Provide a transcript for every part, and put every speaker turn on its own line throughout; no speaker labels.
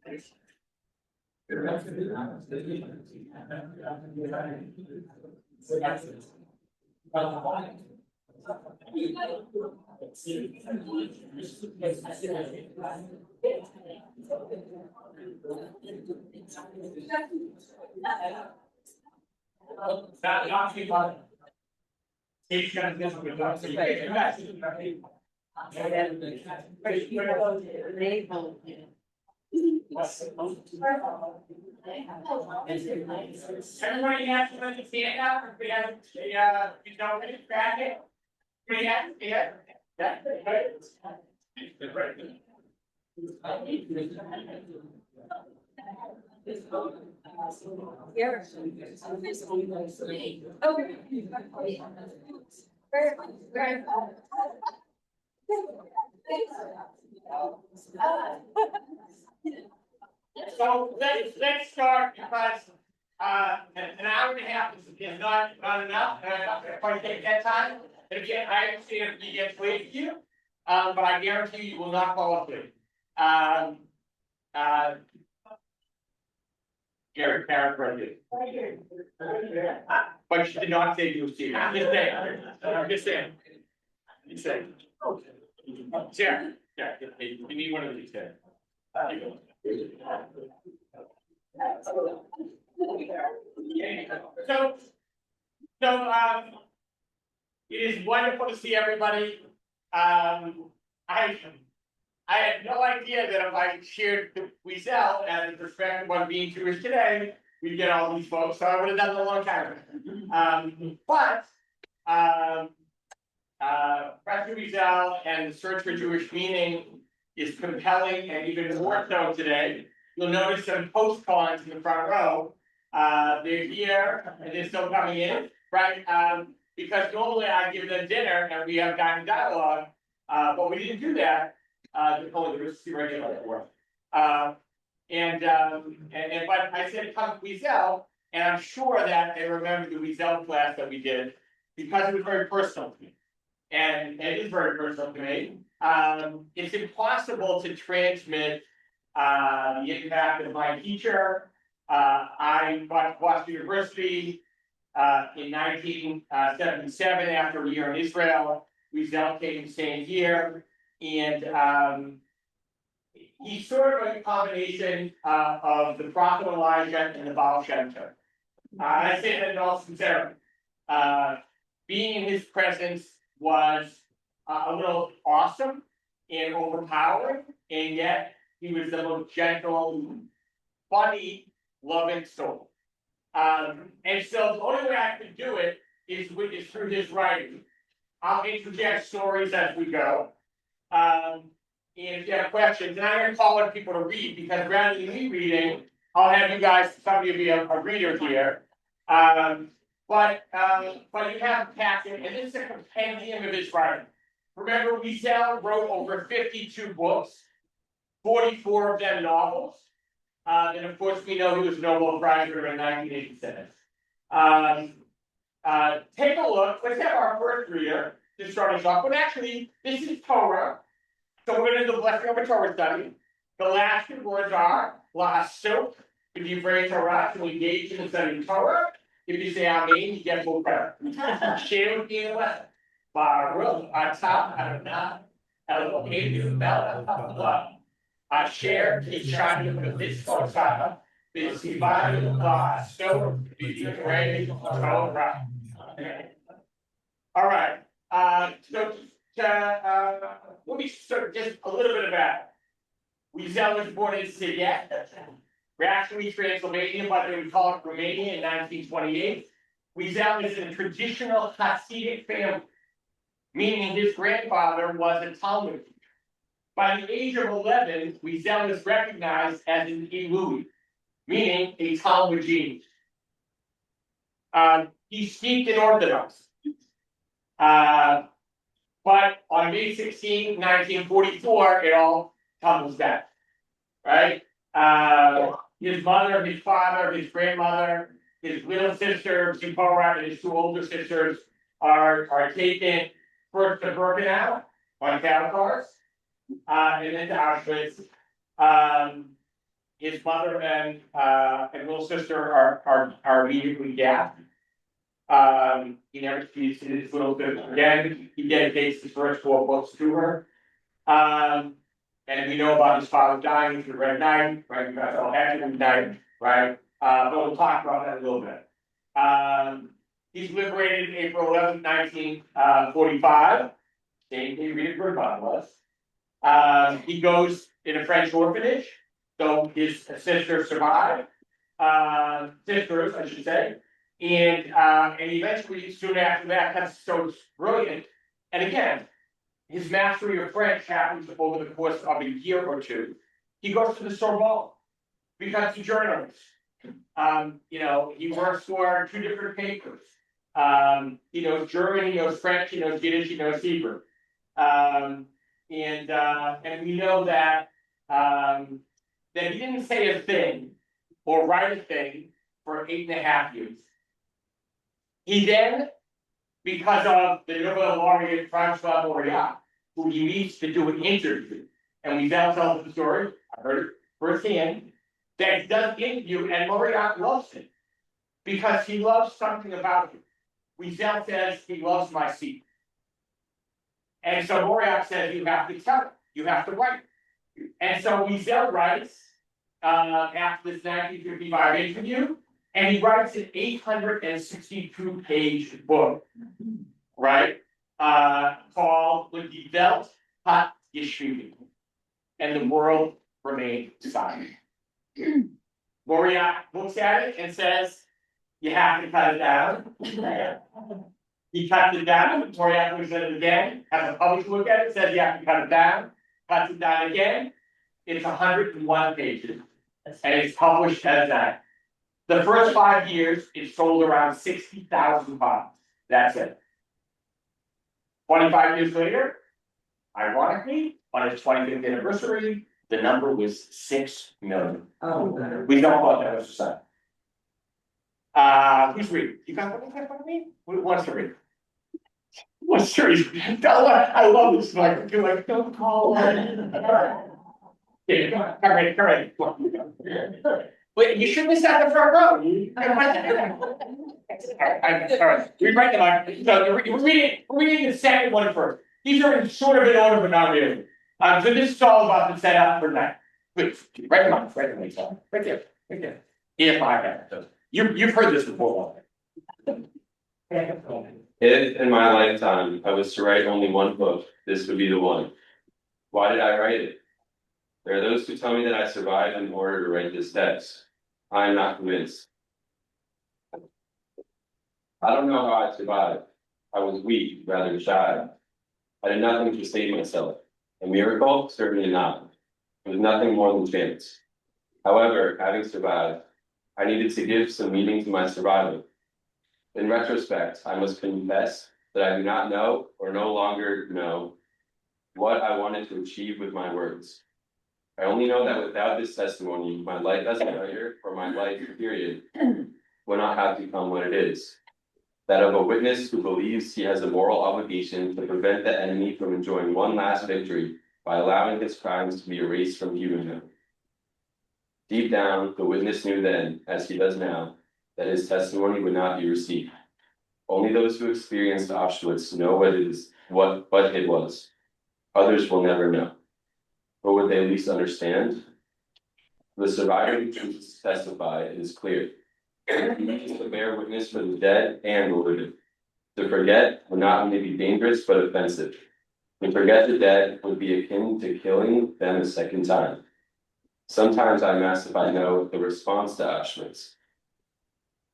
Everybody has to understand now, if we have, you don't get it back it. We have, yeah. That's right. So let's start because an hour and a half is not enough, and I'm not gonna quite take that time. And again, I understand if you get sleep you, but I guarantee you will not fall asleep. Gary paraphrasing. But she did not say you see. I'm just saying. I'm just saying. You say. Yeah, yeah, you need one of these guys. So it is wonderful to see everybody. I had no idea that if I shared the Wiesel as a perspective on being Jewish today, we'd get all these folks, so I would have done it a long time ago. Pastor Wiesel and the search for Jewish meaning is compelling and even more so today. You'll notice some post-cons in the front row. They're here and they're still coming in, right? Because normally I give them dinner and we have dialogue, but we didn't do that. Only the regular for. But I said come to Wiesel, and I'm sure that they remember the Wiesel class that we did because it was very personal to me. And it is very personal to me. It's impossible to transmit the impact of my teacher. I got to Boston University in 1977 after a year in Israel. Wiesel came the same year. And he's sort of a combination of the prophet Elijah and the Baal Shem Tov. I say that in all sincerity. Being in his presence was a little awesome and overpowering, and yet he was the most gentle, funny, loving soul. And so the only way I could do it is through his writing. I'll interject stories as we go. And if you have questions, and I'm going to call on people to read because rather than me reading, I'll have you guys, some of you be a reader here. But you have a packet, and this is a compendium of his writing. Remember, Wiesel wrote over 52 books, 44 of them novels. And of course, we know he was a Nobel Prize winner in 1987. Take a look. Let's have our first reader to start us off. But actually, this is Torah. So we're going to do the blessing of a Torah study. The last two words are La'asok, if you pray Torah, to engage in the study of Torah. If you say Amen, you get full credit. Share with me in the lesson. Baruch atah Adonai Eloheinu melech haolam. Asher kishanu b'mitzvotav v'tzivanu la'asok b'divrei Torah. All right. Let me start just a little bit about it. Wiesel was born in Siget, actually Transylvania, but they would call it Romania in 1928. Wiesel is in a traditional Hasidic family, meaning his grandfather was a Talmud teacher. By the age of 11, Wiesel is recognized as an Elie, meaning a Talmud genius. He's steeped in Orthodoxy. But on May 16, 1944, it all tumbles down, right? His mother, his father, his grandmother, his little sister, Zipporah, and his two older sisters are taken first to Birkenau on cattle cars, and then to Auschwitz. his mother and little sister are immediately gassed. He never sees his little sister again. He dedicates his first 4 books to her. And we know about his father dying through the Red Night, right? You guys all had him night, right? But we'll talk about that a little bit. He's liberated April 11th, 1945. Same day Rita Birdbot was. He goes in a French orphanage. So his sister survived. Sisters, I should say. And eventually, soon after that, that's so brilliant. And again, his mastery of French happens over the course of a year or two. He goes to the Sorbonne, becomes a journalist. He works for 2 different papers. He knows German, he knows French, he knows Yiddish, he knows Hebrew. And we know that he didn't say a thing or write a thing for 8.5 years. He then, because of the Nobel laureate Francois Mauriac, who he meets to do an interview, and Wiesel tells the story, I heard it firsthand, that he does the interview, and Mauriac loves him because he loves something about him. Wiesel says he loves my seat. And so Mauriac says, you have to tell it, you have to write. And so Wiesel writes, after this 1955 interview, and he writes an 862-page book, right? Called "When Die Welt hat geschwiegen," and the world remained silent. Mauriac looks at it and says, "You have to cut it down." He cuts it down. Mauriac looks at it again, has a publisher look at it, says, "You have to cut it down." Cuts it down again. It's 101 pages, and it's published as that. The first 5 years, it sold around 60,000 copies. That's it. 25 years later, ironically, on its 25th anniversary, the number was 6 million. Oh, we don't want that was the who's reading? You got one in front of me? Who wants to read? What's serious? I love this. Like, you're like, don't call on. Yeah, come on. Wait, you shouldn't have sat in the front row. All right, we write them out. So we're reading the second one first. These are in sort of in order, but not really. So this is all about the setup for tonight. Please, write them out. Right there. If I have those. You've heard this before.
If in my lifetime I was to write only one book, this would be the one. Why did I write it? There are those who tell me that I survived in order to write this text. I am not convinced. I don't know how I survived. I was weak, rather shy. I did nothing to save myself. A miracle? Certainly not. It was nothing more than chance. However, having survived, I needed to give some meaning to my survival. In retrospect, I must confess that I do not know, or no longer know, what I wanted to achieve with my words. I only know that without this testimony, my life as a writer, or my life, period, would not have become what it is. That of a witness who believes he has a moral obligation to prevent the enemy from enjoying one last victory by allowing his crimes to be erased from view in him. Deep down, the witness knew then, as he does now, that his testimony would not be received. Only those who experienced Auschwitz know what it was. Others will never know. Or would they at least understand? The survivor who chooses to testify, it is clear. He needs to bear witness for the dead and the living. To forget would not only be dangerous but offensive. To forget the dead would be akin to killing them a second time. Sometimes I'm asked if I know the response to Auschwitz.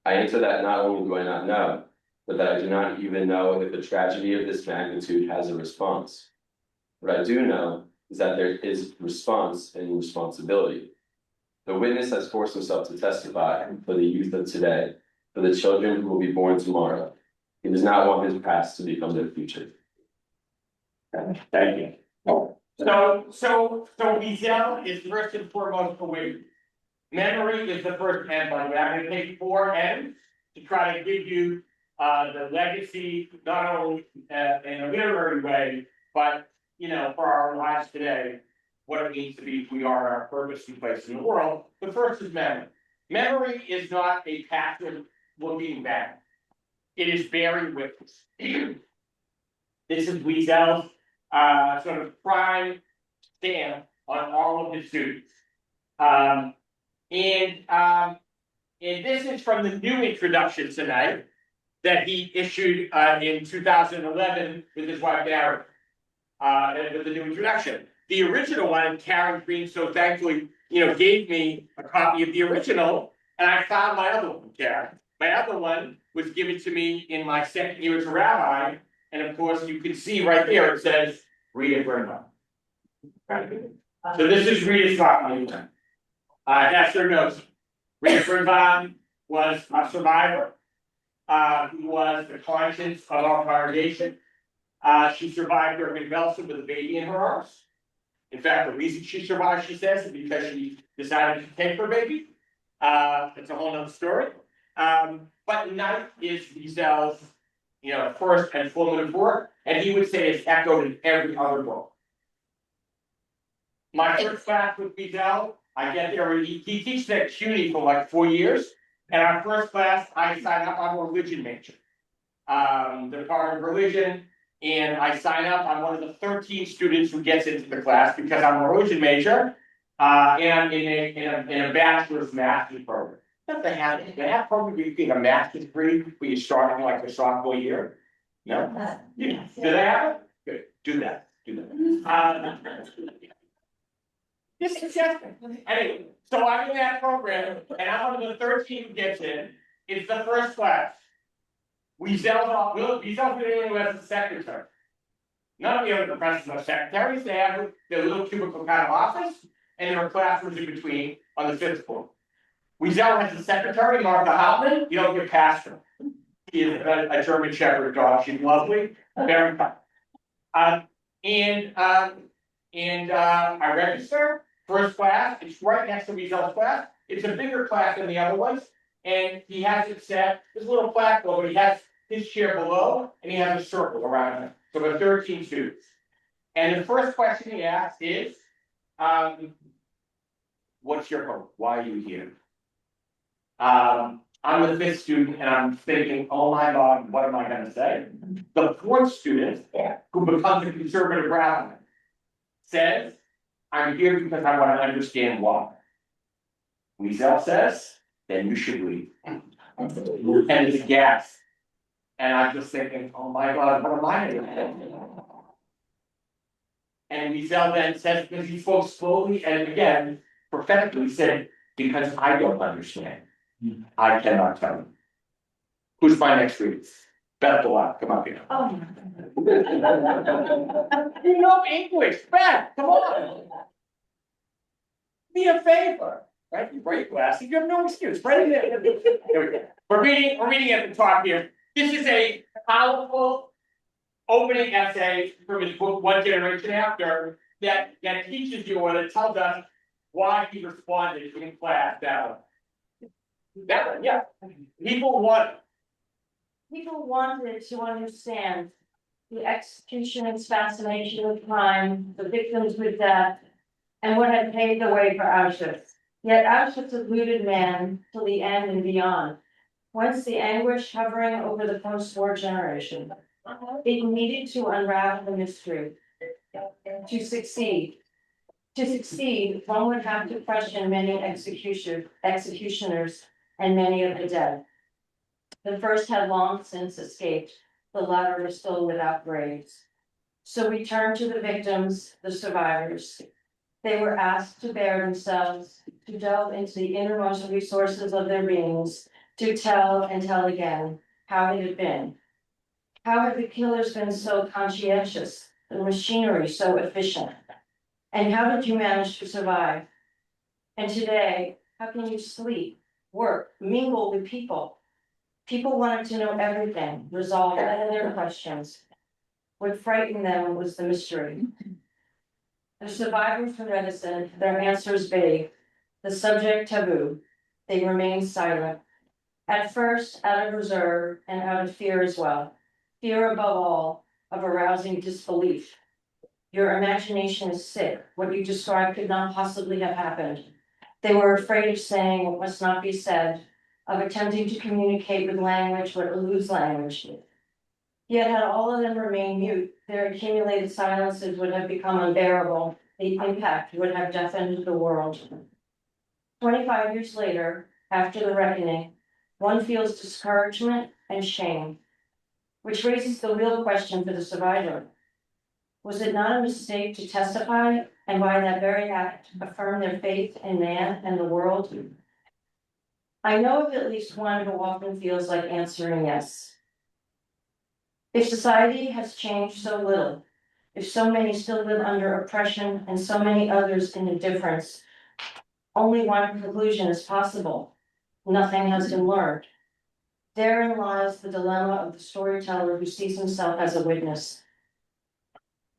I answer that not only do I not know, but that I do not even know if a tragedy of this magnitude has a response. What I do know is that there is response and responsibility. The witness has forced himself to testify for the youth of today, for the children who will be born tomorrow. He does not want his past to become their future.
Thank you. So Wiesel is first and foremost aware. Memory is the first M, by the way. I'm going to take 4 M's to try to give you the legacy, not only in a literary way, but for our lives today. what it means to be who we are, our purpose and place in the world. The first is memory. Memory is not a passive looking back. It is bearing witness. This is Wiesel's sort of prime stamp on all of his students. And this is from the new introduction tonight that he issued in 2011 with his wife Darren, with the new introduction. The original one, Karen Green, so thankfully, gave me a copy of the original, and I found my other one, Karen. My other one was given to me in my second year as a rabbi, and of course, you can see right there it says Rita Burnham. So this is Rita's copy. That's her notes. Rita Burnham was a survivor, who was the conscience of our congregation. She survived during convulsion with a baby in her arms. In fact, the reason she survived, she says, is because she decided to take her baby. It's a whole nother story. But night is Wiesel's, first and formative work, and he would say it's echoed in every other book. My first class with Wiesel, I get there, he teaches at CUNY for like 4 years, and our first class, I signed up, I'm a religion major. The part of religion, and I sign up, I'm one of the 13 students who gets into the class because I'm a religion major, and I'm in a bachelor's master's program. They have program where you get a master's degree when you start in like the sophomore year. No? Yeah. Do they have it? Good. Do that. This is just anyway. So I'm in that program, and I'm one of the 13 who gets in. It's the first class. Wiesel's the only as a secretary. None of the other professors are secretaries. They have their little cubicle kind of office, and there are classrooms in between on the 5th floor. Wiesel has a secretary, Martha Hauptmann. You don't get past her. She is a German Shepherd dog. She's lovely, very fun. I register first class. It's right next to Wiesel's class. It's a bigger class than the other ones, and he has it set. There's a little plaque over. He has his chair below, and he has a circle around him. So there are 13 students. And the first question he asks is, "What's your hope? Why are you here?" I'm the 5th student, and I'm thinking, "Oh my God, what am I going to say?" The 4th student, who becomes a conservative rabbi, says, "I'm here because I want to understand why." Wiesel says, "Then you should leave." And it's a gas. And I'm just thinking, "Oh my God, what am I doing?" And Wiesel then says, because he spoke slowly and again, prophetically said, "Because I don't understand. I cannot tell you." Who's my next read? Beth Black, come up here.
Oh.
You know English, Beth, come on. Be a favor, right? You break glasses, you have no excuse, right? There we go. We're reading at the top here. This is a powerful opening essay from his book, One Generation After, that teaches you or that tells us why he responded in class that one. That one, yeah. People
wanted to understand the execution and assassination of crime, the victims with death, and what had paved the way for Auschwitz. Yet Auschwitz eluded man till the end and beyond. Whence the anguish hovering over the post-war generation. It needed to unravel the mystery. To succeed, one would have to question many executioners and many of the dead. The first had long since escaped, the latter were still without graves. So we turn to the victims, the survivors. They were asked to bare themselves, to delve into the innermost resources of their beings, to tell and tell again how it had been. How had the killers been so conscientious, the machinery so efficient? And how did you manage to survive? And today, how can you sleep, work, mingle with people? People wanted to know everything, resolve all their questions. What frightened them was the mystery. The survivors were reticent, their answers vague, the subject taboo. They remained silent. At first, out of reserve and out of fear as well. Fear above all of arousing disbelief. Your imagination is sick. What you described could not possibly have happened. They were afraid of saying what must not be said, of attempting to communicate with language what eludes language. Yet had all of them remained mute, their accumulated silences would have become unbearable. The impact would have deafened the world. 25 years later, after the reckoning, one feels discouragement and shame, which raises the real question for the survivor. Was it not a mistake to testify and by that very act affirm their faith in man and the world? I know of at least one who often feels like answering yes. If society has changed so little, if so many still live under oppression and so many others in indifference, only one conclusion is possible. Nothing has been learned. Therein lies the dilemma of the storyteller who sees himself as a witness.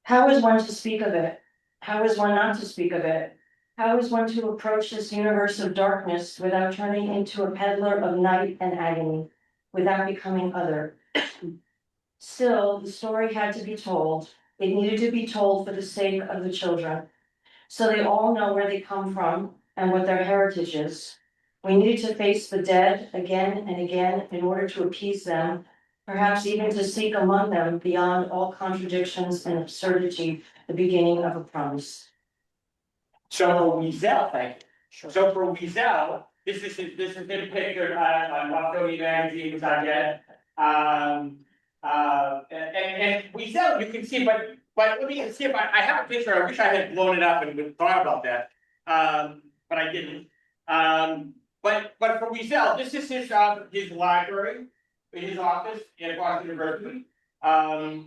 How is one to speak of it? How is one not to speak of it? How is one to approach this universe of darkness without turning into a peddler of night and agony, without becoming other? Still, the story had to be told. It needed to be told for the sake of the children, so they all know where they come from and what their heritage is. We needed to face the dead again and again in order to appease them, perhaps even to seek among them beyond all contradictions and absurdity, the beginning of a promise.
So for Wiesel, thank you. So for Wiesel, this is been pictured on Buffalo magazine, which I get. And Wiesel, you can see, but let me see if I have a picture. I wish I had blown it up and thought about that. But I didn't. But for Wiesel, this is his library, his office at Boston University,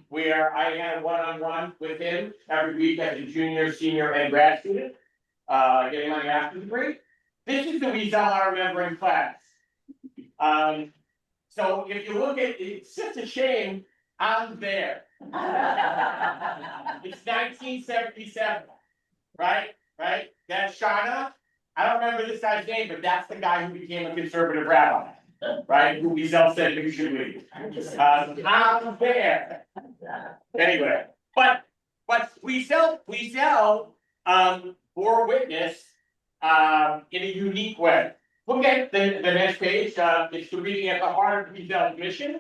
where I had one-on-one with him every week as a junior, senior, and grad student, getting my master's degree. This is the Wiesel I remember in class. So if you look at it's just a shame I'm there. It's 1977, right? Right? That's Shauna. I don't remember this guy's name, but that's the guy who became a conservative rabbi, right? Who Wiesel said we should leave. I'm there. Anyway, but Wiesel bore witness in a unique way. Look at the next page. It's the reading at the heart of Wiesel's mission.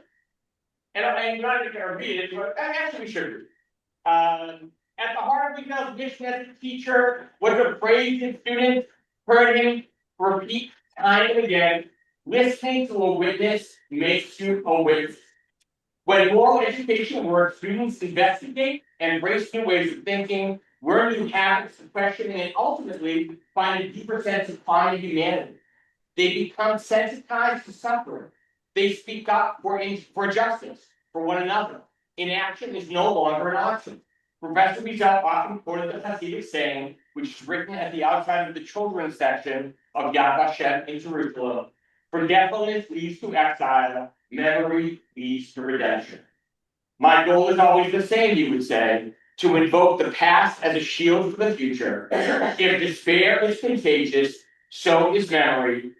And I'm not even going to read it, but actually we should read. At the heart of Wiesel's mission as a teacher was a phrase that students heard him repeat time and again: listening to a witness makes you a witness. When moral education works, students investigate and embrace new ways of thinking, learn new habits of questioning, and ultimately find a deeper sense of finding humanity. They become sensitized to suffering. They speak up for justice, for one another. Inaction is no longer an option. Professor Wiesel often quoted the Hasidic saying, which is written at the outside of the children's section of JWSH in Jerusalem: forgetfulness leads to exile, memory leads to redemption. My goal is always the same, he would say, to invoke the past as a shield for the future. If despair is contagious, so is memory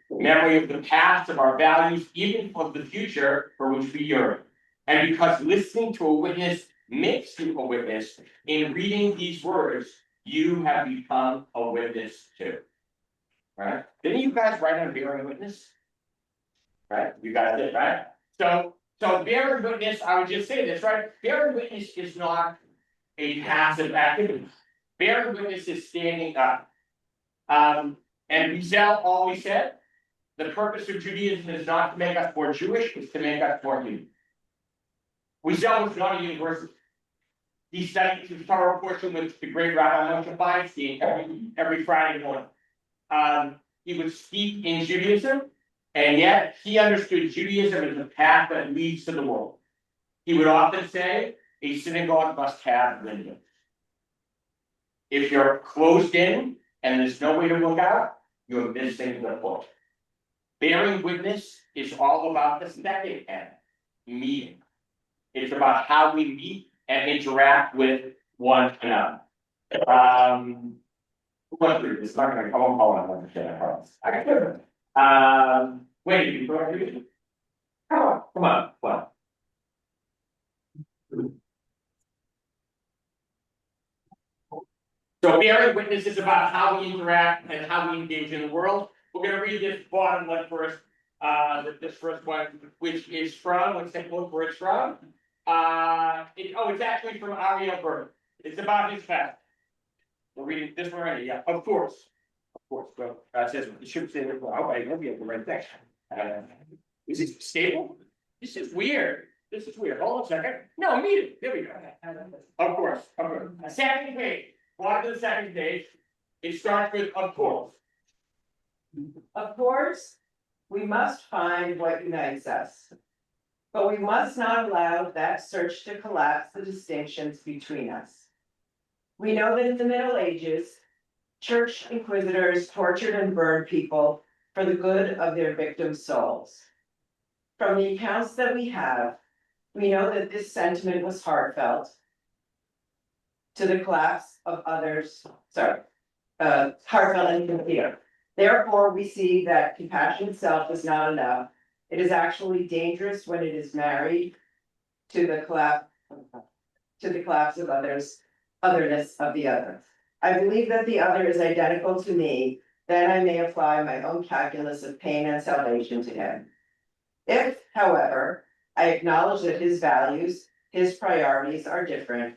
of the past, of our values, even of the future for which we yearn. And because listening to a witness makes you a witness, in reading these words, you have become a witness too. Right? Didn't you guys write on bearing witness? Right? You guys did, right? So bearing witness, I would just say this, right? Bearing witness is not a passive activity. Bearing witness is standing up. And Wiesel always said, the purpose of Judaism is not to make us more Jewish, it's to make us more human. Wiesel was not a university. He studied his Torah portion with the great Rabbi Moshe Feinstein every Friday morning. He would speak in Judaism, and yet he understood Judaism as a path that leads to the world. He would often say, a synagogue must have windows. If you're closed in and there's no way to look out, you're missing the point. Bearing witness is all about the second end, meeting. It's about how we meet and interact with one another. It's not going to come on. I can wait, you go ahead. Come on. So bearing witnesses about how we interact and how we engage in the world. We're gonna read this bottom one first, this first one, which is from, let's take a look where it's from. It's actually from Ariel Berg. It's about his past. We're reading this one right here, yeah, of course. Of course, so, it says, it should say, well, I hope you have the right thing. Is it stable? This is weird. This is weird. Hold on a second. No, read it. There we go. Of course, of course. Second page, bottom of the second page. It starts with of course.
Of course, we must find what unites us. But we must not allow that search to collapse the distinctions between us. We know that in the Middle Ages, church inquisitors tortured and burned people for the good of their victims' souls. From the accounts that we have, we know that this sentiment was heartfelt to the collapse of others, heartfelt and sincere. Therefore, we see that compassion itself is not enough. It is actually dangerous when it is married to the collapse of otherness of the other. I believe that the other is identical to me, then I may apply my own calculus of pain and salvation to him. If, however, I acknowledge that his values, his priorities are different,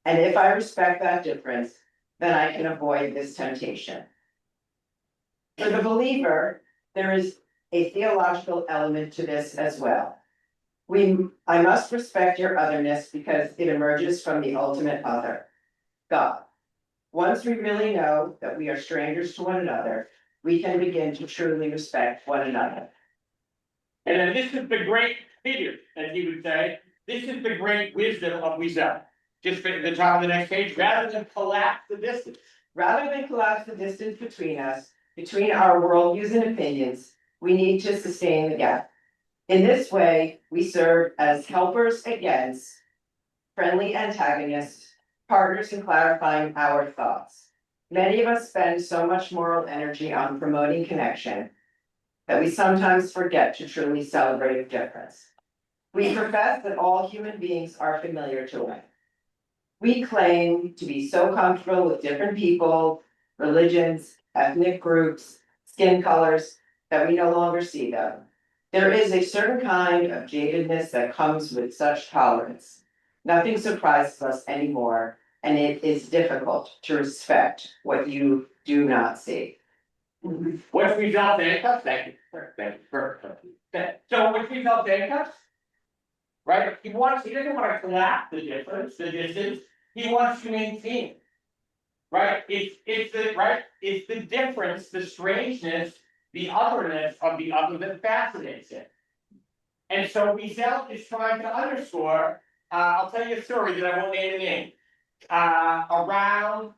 and if I respect that difference, then I can avoid this temptation. For the believer, there is a theological element to this as well. I must respect your otherness because it emerges from the ultimate other, God. Once we really know that we are strangers to one another, we can begin to truly respect one another.
And then this is the great figure, as he would say. This is the great wisdom of Wiesel. Just at the top of the next page, rather than collapse the distance.
Rather than collapse the distance between us, between our worldviews and opinions, we need to sustain the gap. In this way, we serve as helpers against friendly antagonists, partners in clarifying our thoughts. Many of us spend so much moral energy on promoting connection that we sometimes forget to truly celebrate difference. We profess that all human beings are familiar to us. We claim to be so comfortable with different people, religions, ethnic groups, skin colors, that we no longer see them. There is a certain kind of jadedness that comes with such tolerance. Nothing surprises us anymore, and it is difficult to respect what you do not see.
What's Wiesel handcuffs? Thank you. So what's Wiesel handcuffs? Right? He doesn't want to collapse the difference, the distance. He wants to maintain. Right? It's the difference, the strangeness, the otherness of the other that fascinates him. And so Wiesel is trying to underscore, I'll tell you a story that I won't name the name. Around,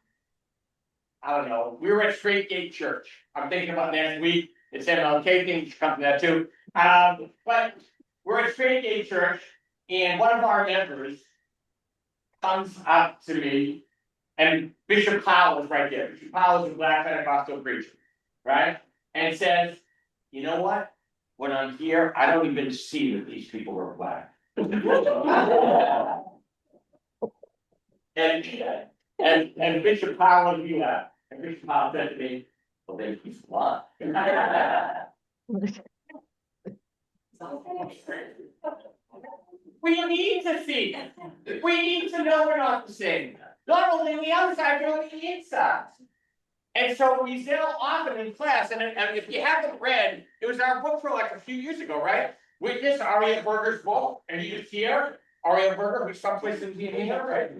I don't know, we were at Straight Gate Church. I'm thinking about next week. It's MLK thing, you should come to that too. But we're at Straight Gate Church, and one of our members comes up to me, and Bishop Powell was right there. Bishop Powell is a Black Pentecostal preacher, right? And says, you know what? When I'm here, I don't even see that these people are Black. And Bishop Powell, and Bishop Powell said to me, well, then he's Black. We need to see. We need to know we're not the same. Not only on the outside, but on the inside. And so Wiesel often in class, and if you haven't read, it was our book for like a few years ago, right? Witness Ariel Berger's book, and he was here. Ariel Berger, who's someplace in here, right?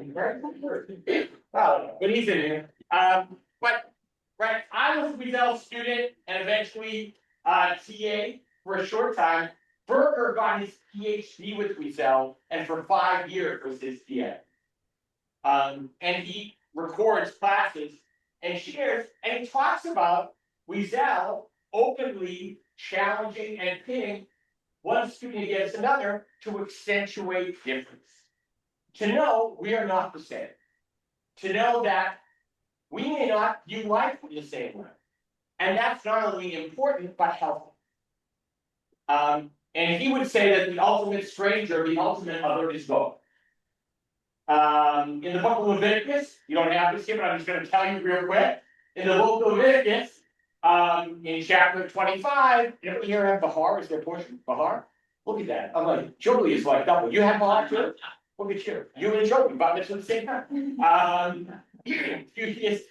Well, but he's in here. But right, I was a Wiesel student and eventually TA for a short time. Berger got his PhD with Wiesel, and for 5 years was his TA. And he records classes and shares, and he talks about Wiesel openly challenging and pitting one student against another to accentuate difference. To know we are not the same. To know that we may not view life the same way. And that's not only important, but helpful. And he would say that the ultimate stranger, the ultimate other is God. In the book of Leviticus, you don't have this here, but I'm just gonna tell you real quick. In the book of Leviticus, in chapter 25, you here have Bahar, is there a portion? Bahar? Look at that, I'm like, Joey is like double, you have Bahar too? Look at you, you and Joey, about this at the same time. Yes.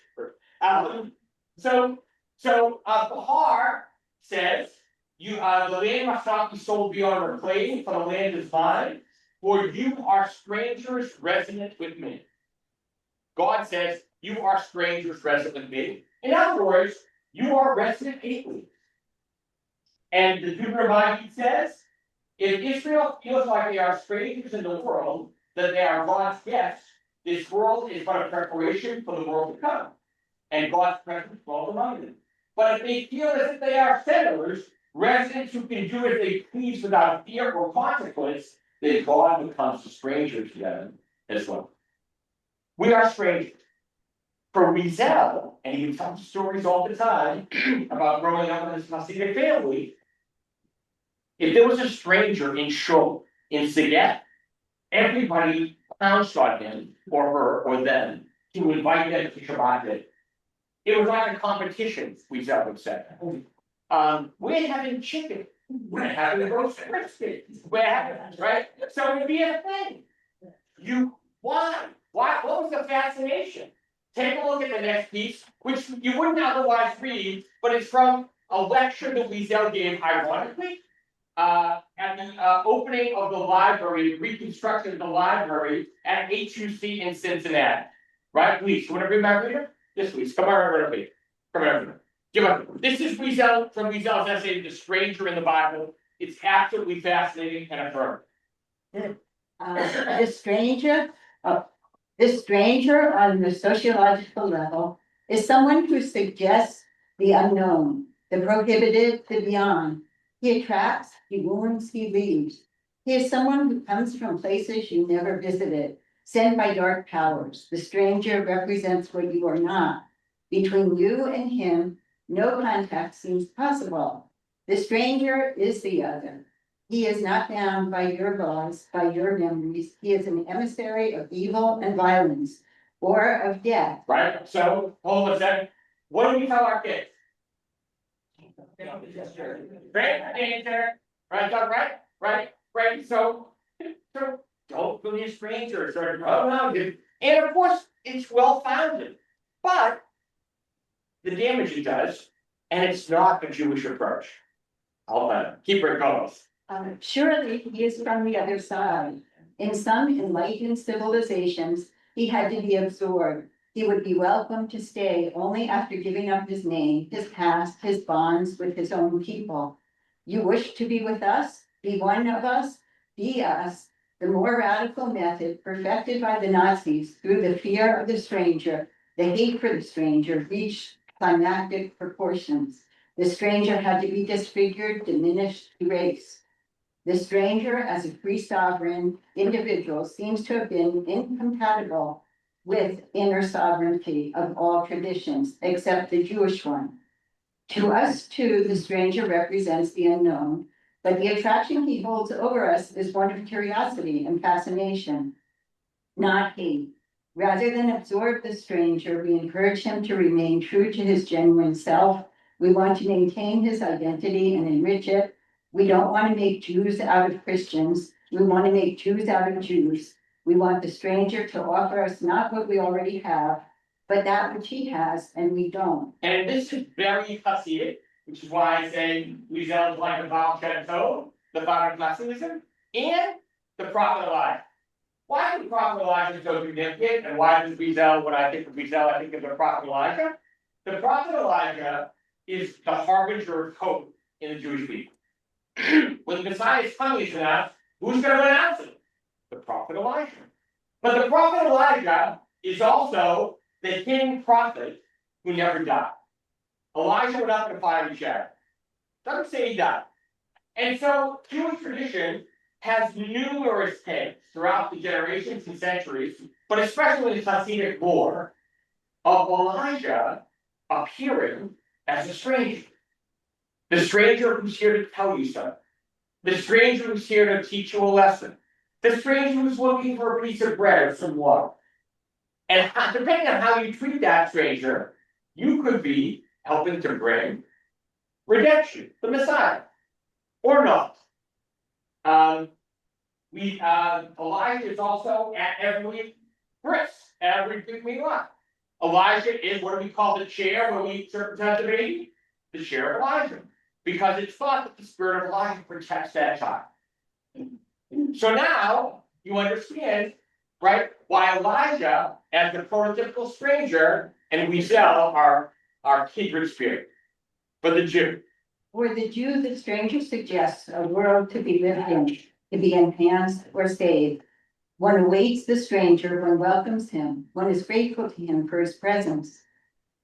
Bahar says, the land must not be sold beyond reclaim, for the land is mine, for you are strangers resident with me. God says, you are strangers resident with me. In other words, you are resident alien. And the Deuteronomy says, if Israel feels like they are strangers in the world, that they are God's guests, this world is but a preparation for the world to come. And God's presence dwells among them. But if they feel as if they are settlers, residents who can do as they please without fear or consequence, then God becomes a stranger to them as well. We are strangers. For Wiesel, and he tells stories all the time about growing up in this Hasidic family, if there was a stranger in Shul, in Siget, everybody pounced on him, or her, or them, to invite them to Shabbat day. It was like a competition, Wiesel would say. We're having chicken, we're having roast brisket, we're having, right? So it'd be a thing. Why? What was the fascination? Take a look at the next piece, which you wouldn't otherwise read, but it's from a lecture that Wiesel gave, ironically, at the opening of the library, reconstruction of the library at HUC in Cincinnati. Right, please, you want to remember here? This please, come on, everybody. Come on, everybody. Give up. This is Wiesel, from Wiesel's essay, The Stranger in the Bible. It's absolutely fascinating and affirming.
The stranger on the sociological level is someone who suggests the unknown, the prohibited, the beyond. He attracts, he wounds, he leaves. He is someone who comes from places you never visited, sent by dark powers. The stranger represents what you are not. Between you and him, no contact seems possible. The stranger is the other. He is not bound by your laws, by your memories. He is an emissary of evil and violence, or of death.
Right? So, hold on a second. What do we tell our kids? Great danger. Right? So don't be a stranger. And of course, it's well founded. But the damage it does, and it's not a Jewish approach. I'll keep it going.
Surely he is from the other side. In some enlightened civilizations, he had to be absorbed. He would be welcome to stay only after giving up his name, his past, his bonds with his own people. You wish to be with us, be one of us, be us. The more radical method perfected by the Nazis through the fear of the stranger, the hate for the stranger reached climactic proportions. The stranger had to be disfigured, diminished, erased. The stranger, as a free sovereign individual, seems to have been incompatible with inner sovereignty of all traditions, except the Jewish one. To us, too, the stranger represents the unknown, but the attraction he holds over us is one of curiosity and fascination, not hate. Rather than absorb the stranger, we encourage him to remain true to his genuine self. We want to maintain his identity and enrich it. We don't want to make Jews out of Christians. We want to make Jews out of Jews. We want the stranger to offer us not what we already have, but that which he has and we don't.
And this is very Hasidic, which is why I say Wiesel is like the Baal Shem Tov, the founder of Hasidism, and the prophet Elijah. Why is the prophet Elijah so significant? And why does Wiesel, when I think of Wiesel, I think of the prophet Elijah? The prophet Elijah is the harbinger of hope in the Jewish people. When the Messiah is coming to us, who's going to announce it? The prophet Elijah. But the prophet Elijah is also the hidden prophet who never died. Elijah went up in a fiery chariot. Doesn't say he died. And so Jewish tradition has numerous texts throughout the generations and centuries, but especially in the Hasidic lore, of Elijah appearing as a stranger. The stranger who's here to tell you something. The stranger who's here to teach you a lesson. The stranger was looking for a piece of bread or some water. And depending on how you treat that stranger, you could be helping to bring redemption, the Messiah, or not. Elijah is also at every bris, every big we want. Elijah is what do we call the chair when we eat certain types of baby? The chair of Elijah. Because it's thought that the spirit of Elijah protects that child. So now you understand, right, why Elijah, as the prototypical stranger, and Wiesel are kindred spirit. For the Jew.
For the Jew, the stranger suggests a world to be lived in, to be enhanced or saved. One awaits the stranger, one welcomes him, one is grateful to him for his presence.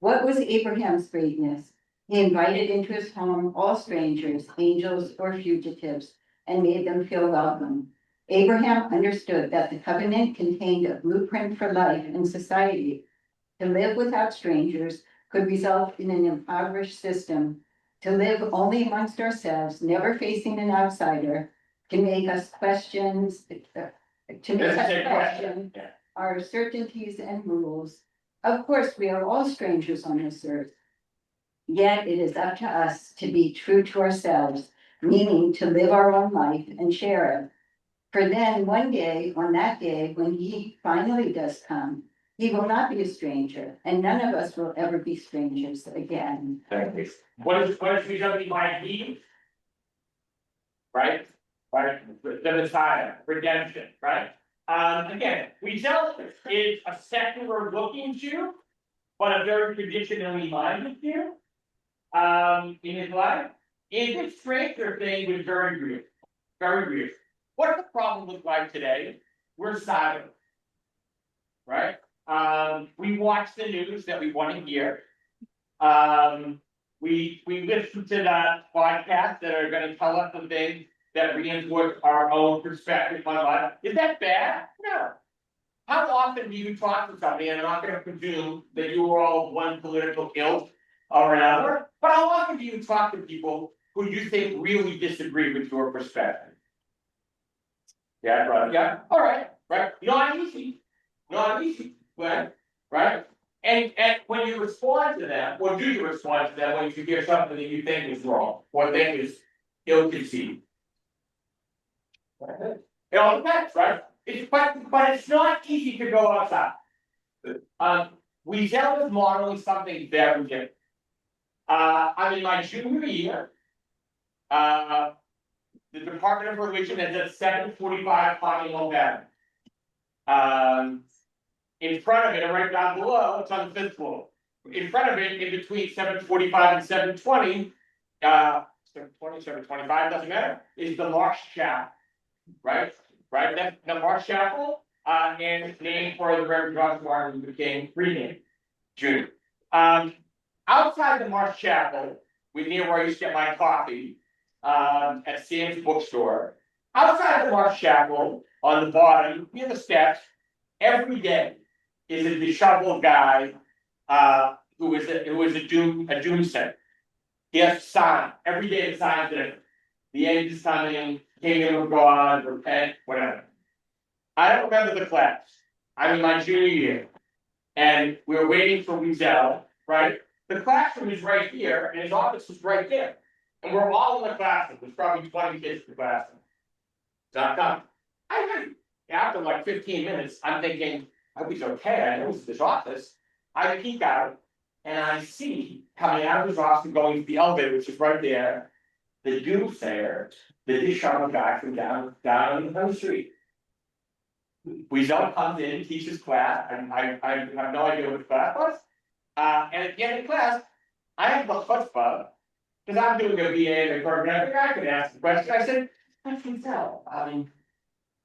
What was Abraham's greatness? He invited into his home all strangers, angels or fugitives, and made them feel welcome. Abraham understood that the covenant contained a blueprint for life and society. To live without strangers could result in an impoverished system. To live only amongst ourselves, never facing an outsider, to make us question our certainties and rules. Of course, we are all strangers on this earth. Yet it is up to us to be true to ourselves, meaning to live our own life and share it. For then one day, on that day, when he finally does come, he will not be a stranger, and none of us will ever be strangers again.
What is somebody by he? Right? Right? The Messiah, redemption, right? Again, Wiesel is a secular looking Jew, but a very traditionally minded Jew. In his life. And this stranger thing was very real. Very real. What's the problem with life today? We're silent. Right? We watch the news that we want to hear. We listen to the podcasts that are going to tell us the things that reinforce our own perspective on life. Is that bad? No. How often do you talk to somebody, and I'm not going to presume that you are all of one political ilk or another, but how often do you talk to people who you think really disagree with your perspective? Yeah, right. Yeah. All right. Right. Not easy. Not easy. Right. And when you respond to them, or do you respond to them when you hear something that you think is wrong, or think is ill-conceived? It all depends, right? But it's not easy to go outside. Wiesel is modeling something very different. I'm in my junior year. The Department of Religion is at 745 Larchmont Avenue. In front of it, and right down below, it's on the 5th floor. In front of it, in between 745 and 720, 720, 725, doesn't matter, is the Marsh Chapel. Right? That's the Marsh Chapel, and it's named for the Reverend John Martin Luther King renamed Jr. Outside the Marsh Chapel, near where I used to get my coffee, at Sam's bookstore. Outside the Marsh Chapel, on the bottom, near the steps, every day is a disheveled guy, who is a doomsayer. He has a sign. Every day the sign's different. The end is coming, kingdom of God, repent, whatever. I don't remember the class. I'm in my junior year. And we were waiting for Wiesel, right? The classroom is right here, and his office is right there. And we're all in the classroom. There's probably 20 kids in the classroom. Not coming. After like 15 minutes, I'm thinking, I hope he's okay. I know it's his office. I peek out, and I see coming out of his office and going to the elevator, which is right there, the doomsayer, the disheveled guy from down the street. Wiesel comes in, teaches class, and I have no idea what the class was. And at the end of class, I have the chutzpah, because I'm doing a BA in the program. I could ask the question. I said, Wiesel,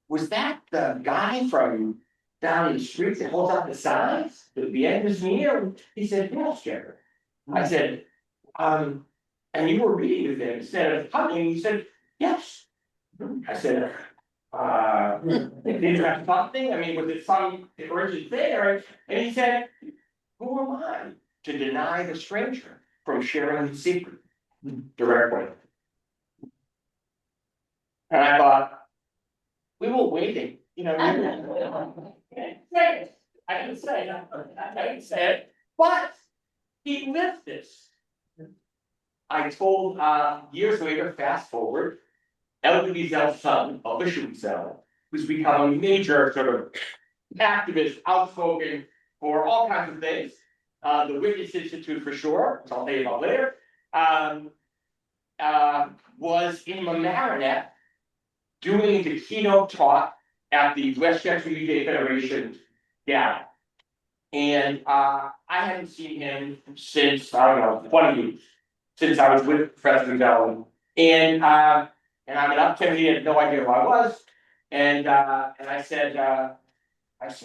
was that the guy from down in the street that holds up the signs? The BA was near? He said, yes, Jerry. I said, and you were reading with him instead of coming. He said, yes. I said, did you have something? I mean, was it some urgent thing? And he said, who am I to deny the stranger from sharing his secret directly? And I thought, we were waiting I said, but he lived this. I told, years later, fast forward, Elie Wiesel's son, Alicia Wiesel, who's become a major sort of activist, outspoken for all kinds of things. The Witness Institute for sure, which I'll tell you about later, was in Mamaroneck doing the keynote talk at the West JWSH Federation gala. And I hadn't seen him since, I don't know, 20 years, since I was with Professor Wiesel. And I went up to him, he had no idea who I was. And I said,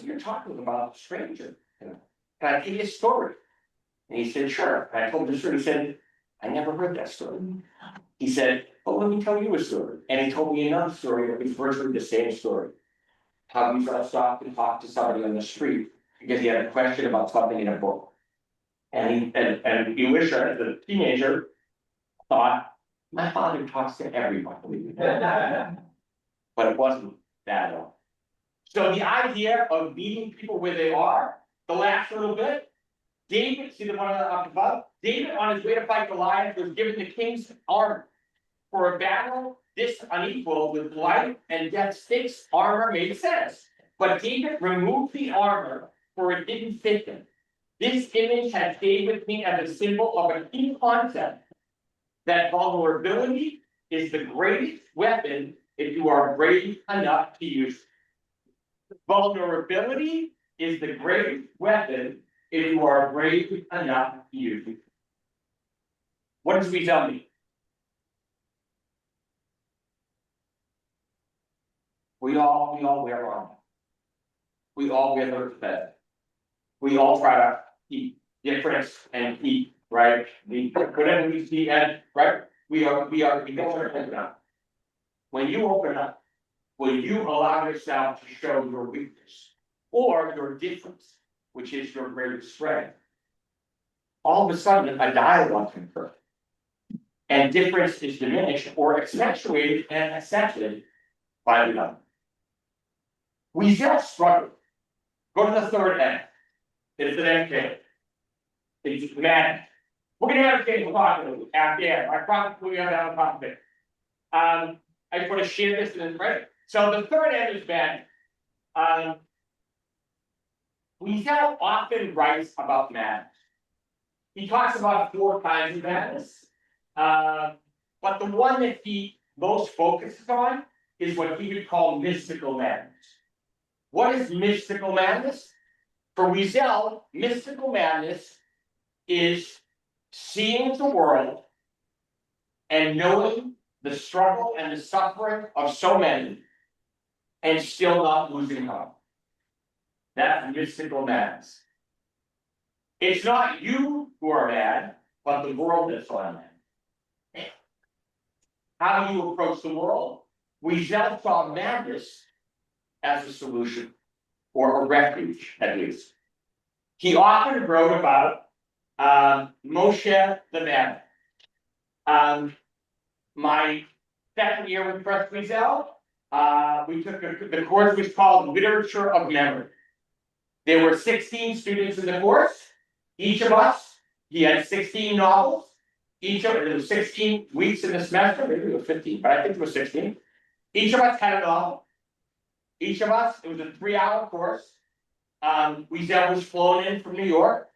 you're talking about a stranger. Can I tell you a story? And he said, sure. And I told him the story. He said, I never heard that story. He said, well, let me tell you a story. And he told me another story that was virtually the same story. How he stopped and talked to somebody on the street because he had a question about something in a book. And Elisha, as a teenager, thought, my father talks to everybody. But it wasn't that at all. So the idea of meeting people where they are, the last little bit, David, see the one up above? David, on his way to fight Goliath, was given the king's armor. For a battle this unequal with life and death stakes, armor made sense. But David removed the armor, for it didn't fit him. This image has stayed with me as a symbol of a key concept, that vulnerability is the greatest weapon if you are brave enough to use it. Vulnerability is the greatest weapon if you are brave enough to use it. What does Wiesel mean? We all wear armor. We all wear the fed. We all try to keep difference and keep, right? Whatever we see and right, we don't open up. When you open up, will you allow yourself to show your weakness or your difference, which is your greatest strength? All of a sudden, a dialogue can occur. And difference is diminished or accentuated and accepted by the other. Wiesel struggled. Go to the third end. It's the next day. It's mad. We're gonna have a case of at the end. I probably we have to have a topic. I just want to share this in right. So the third end is bad. Wiesel often writes about madness. He talks about 4 kinds of madness. But the one that he most focuses on is what he would call mystical madness. What is mystical madness? For Wiesel, mystical madness is seeing the world and knowing the struggle and the suffering of so many and still not losing hope. That's mystical madness. It's not you who are mad, but the world that's gone mad. How do you approach the world? Wiesel saw madness as a solution, or a refuge, at least. He often wrote about Moshe the Mad. My second year with Professor Wiesel, we took the course was called Literature of Memory. There were 16 students in the course. Each of us, he had 16 novels. There was 16 weeks in the semester, maybe it was 15, but I think it was 16. Each of us had a novel. Each of us, it was a 3-hour course. Wiesel was flown in from New York,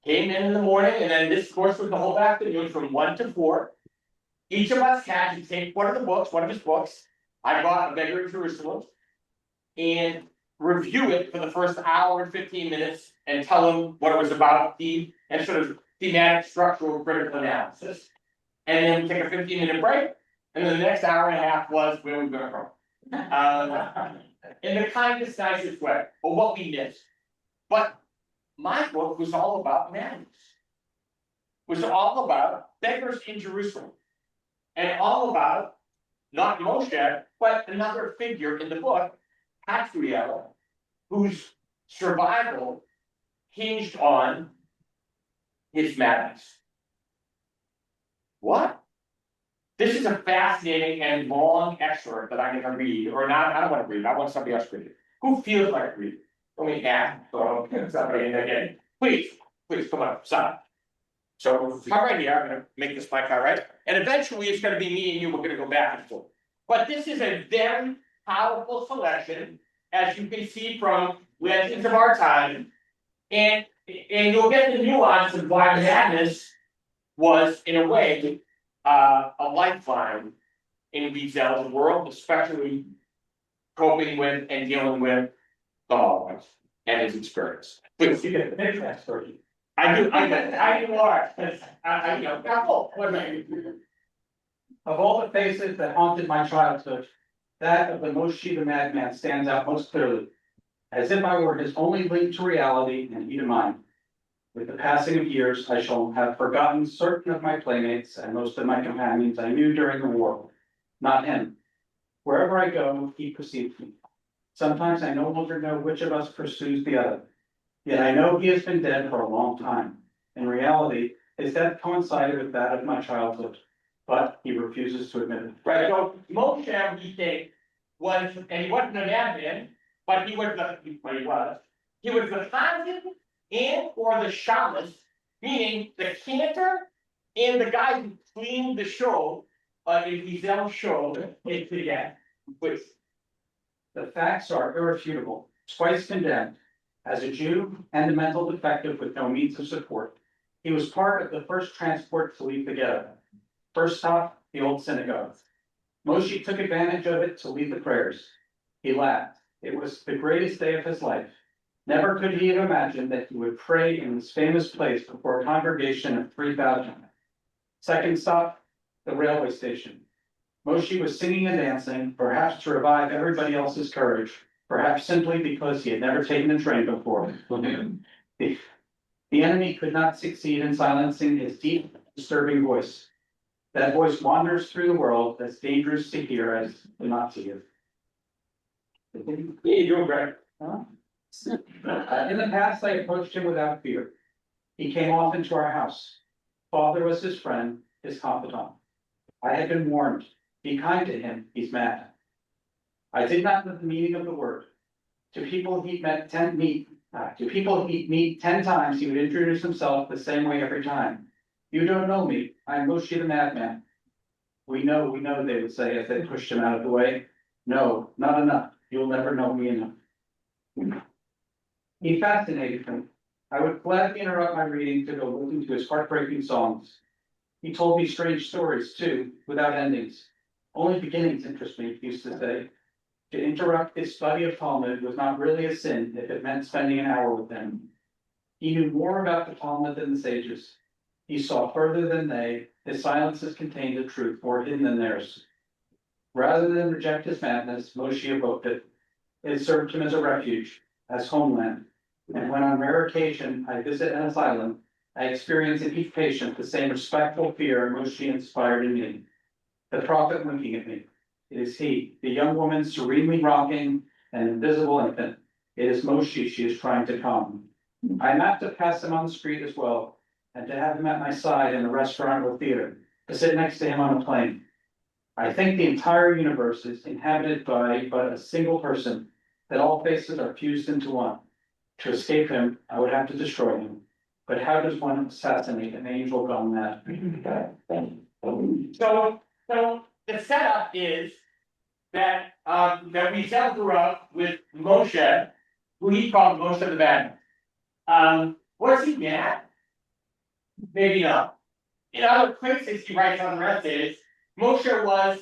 came in the morning, and then this course was the whole afternoon from 1 to 4. Each of us had to take one of his books. I bought A Beggar in Jerusalem, and review it for the first hour and 15 minutes and tell him what it was about, and sort of thematic, structural, critical analysis. And then take a 15-minute break, and then the next hour and a half was where we were going from. In the kindest, nicest way, or what we missed. But my book was all about madness. Was all about beggars in Jerusalem. And all about, not Moshe, but another figure in the book, Patriel, whose survival hinged on his madness. What? This is a fascinating and long excerpt that I'm going to read, or not. I don't want to read it. I want somebody else to read it. Who feels like reading? Let me ask. So somebody again. please come on, son. So come right here, I'm gonna make this my car, right? And eventually it's gonna be me and you, we're gonna go back and forth. But this is a very powerful selection, as you can see from Legends of Our Time. And you'll get the nuance of why Madness was, in a way, a lifeline in Wiesel's world, especially coping with and dealing with the Holocaust and his experience. Please.
You get the picture that story.
I do are, because I know, what am I?
Of all the faces that haunted my childhood, that of the Moshe the Madman stands out most clearly, as if I were his only link to reality and he to mine. With the passing of years, I shall have forgotten certain of my playmates and most of my companions I knew during the war. Not him. Wherever I go, he precedes me. Sometimes I no longer know which of us pursues the other. Yet I know he has been dead for a long time. In reality, his death coincided with that of my childhood, but he refuses to admit it.
Right, so Moshe, we think, was, and he wasn't a madman, but he was he was the Chazan and or the shamus, meaning the cantor and the guy who cleaned the show, in Wiesel's show, is together. Please.
The facts are irrefutable, twice condemned. As a Jew and a mental defective with no means of support, he was part of the first transport to leave the ghetto. First stop, the old synagogue. Moshe took advantage of it to lead the prayers. He laughed. It was the greatest day of his life. Never could he have imagined that he would pray in this famous place before a congregation of 3,000. Second stop, the railway station. Moshe was singing and dancing, perhaps to revive everybody else's courage, perhaps simply because he had never taken a train before. The enemy could not succeed in silencing his deep, disturbing voice. That voice wanders through the world, as dangerous to hear as not to hear.
Yeah, you're doing great.
In the past, I approached him without fear. He came often to our house. Father was his friend, his confidant. I had been warned, be kind to him, he's mad. I did not know the meaning of the word. To people he'd meet 10 times, he would introduce himself the same way every time. You don't know me, I'm Moshe the Madman. We know, they would say as they pushed him out of the way. No, not enough, you'll never know me enough. He fascinated me. I would gladly interrupt my reading to go listen to his heartbreaking songs. He told me strange stories too, without endings. Only beginnings interest me, he used to say. To interrupt his study of Talmud was not really a sin if it meant spending an hour with them. He knew more about the Talmud than the sages. He saw further than they, his silences contained a truth more hidden than theirs. Rather than reject his madness, Moshe evoked it. It served him as a refuge, as homeland. And when on rare occasion I visit an asylum, I experience in each patient the same respectful fear Moshe inspired in me. The prophet winking at me. It is he, the young woman serenely rocking an invisible infant. It is Moshe she is trying to calm. I am apt to pass him on the street as well, and to have him at my side in a restaurant or theater, to sit next to him on a plane. I think the entire universe is inhabited by but a single person, that all faces are fused into one. To escape him, I would have to destroy him. But how does one assassinate an angel gone mad?
So the setup is that Wiesel grew up with Moshe, who he called Moshe the Madman. Was he mad? Maybe not. In other places he writes on the essays, Moshe was,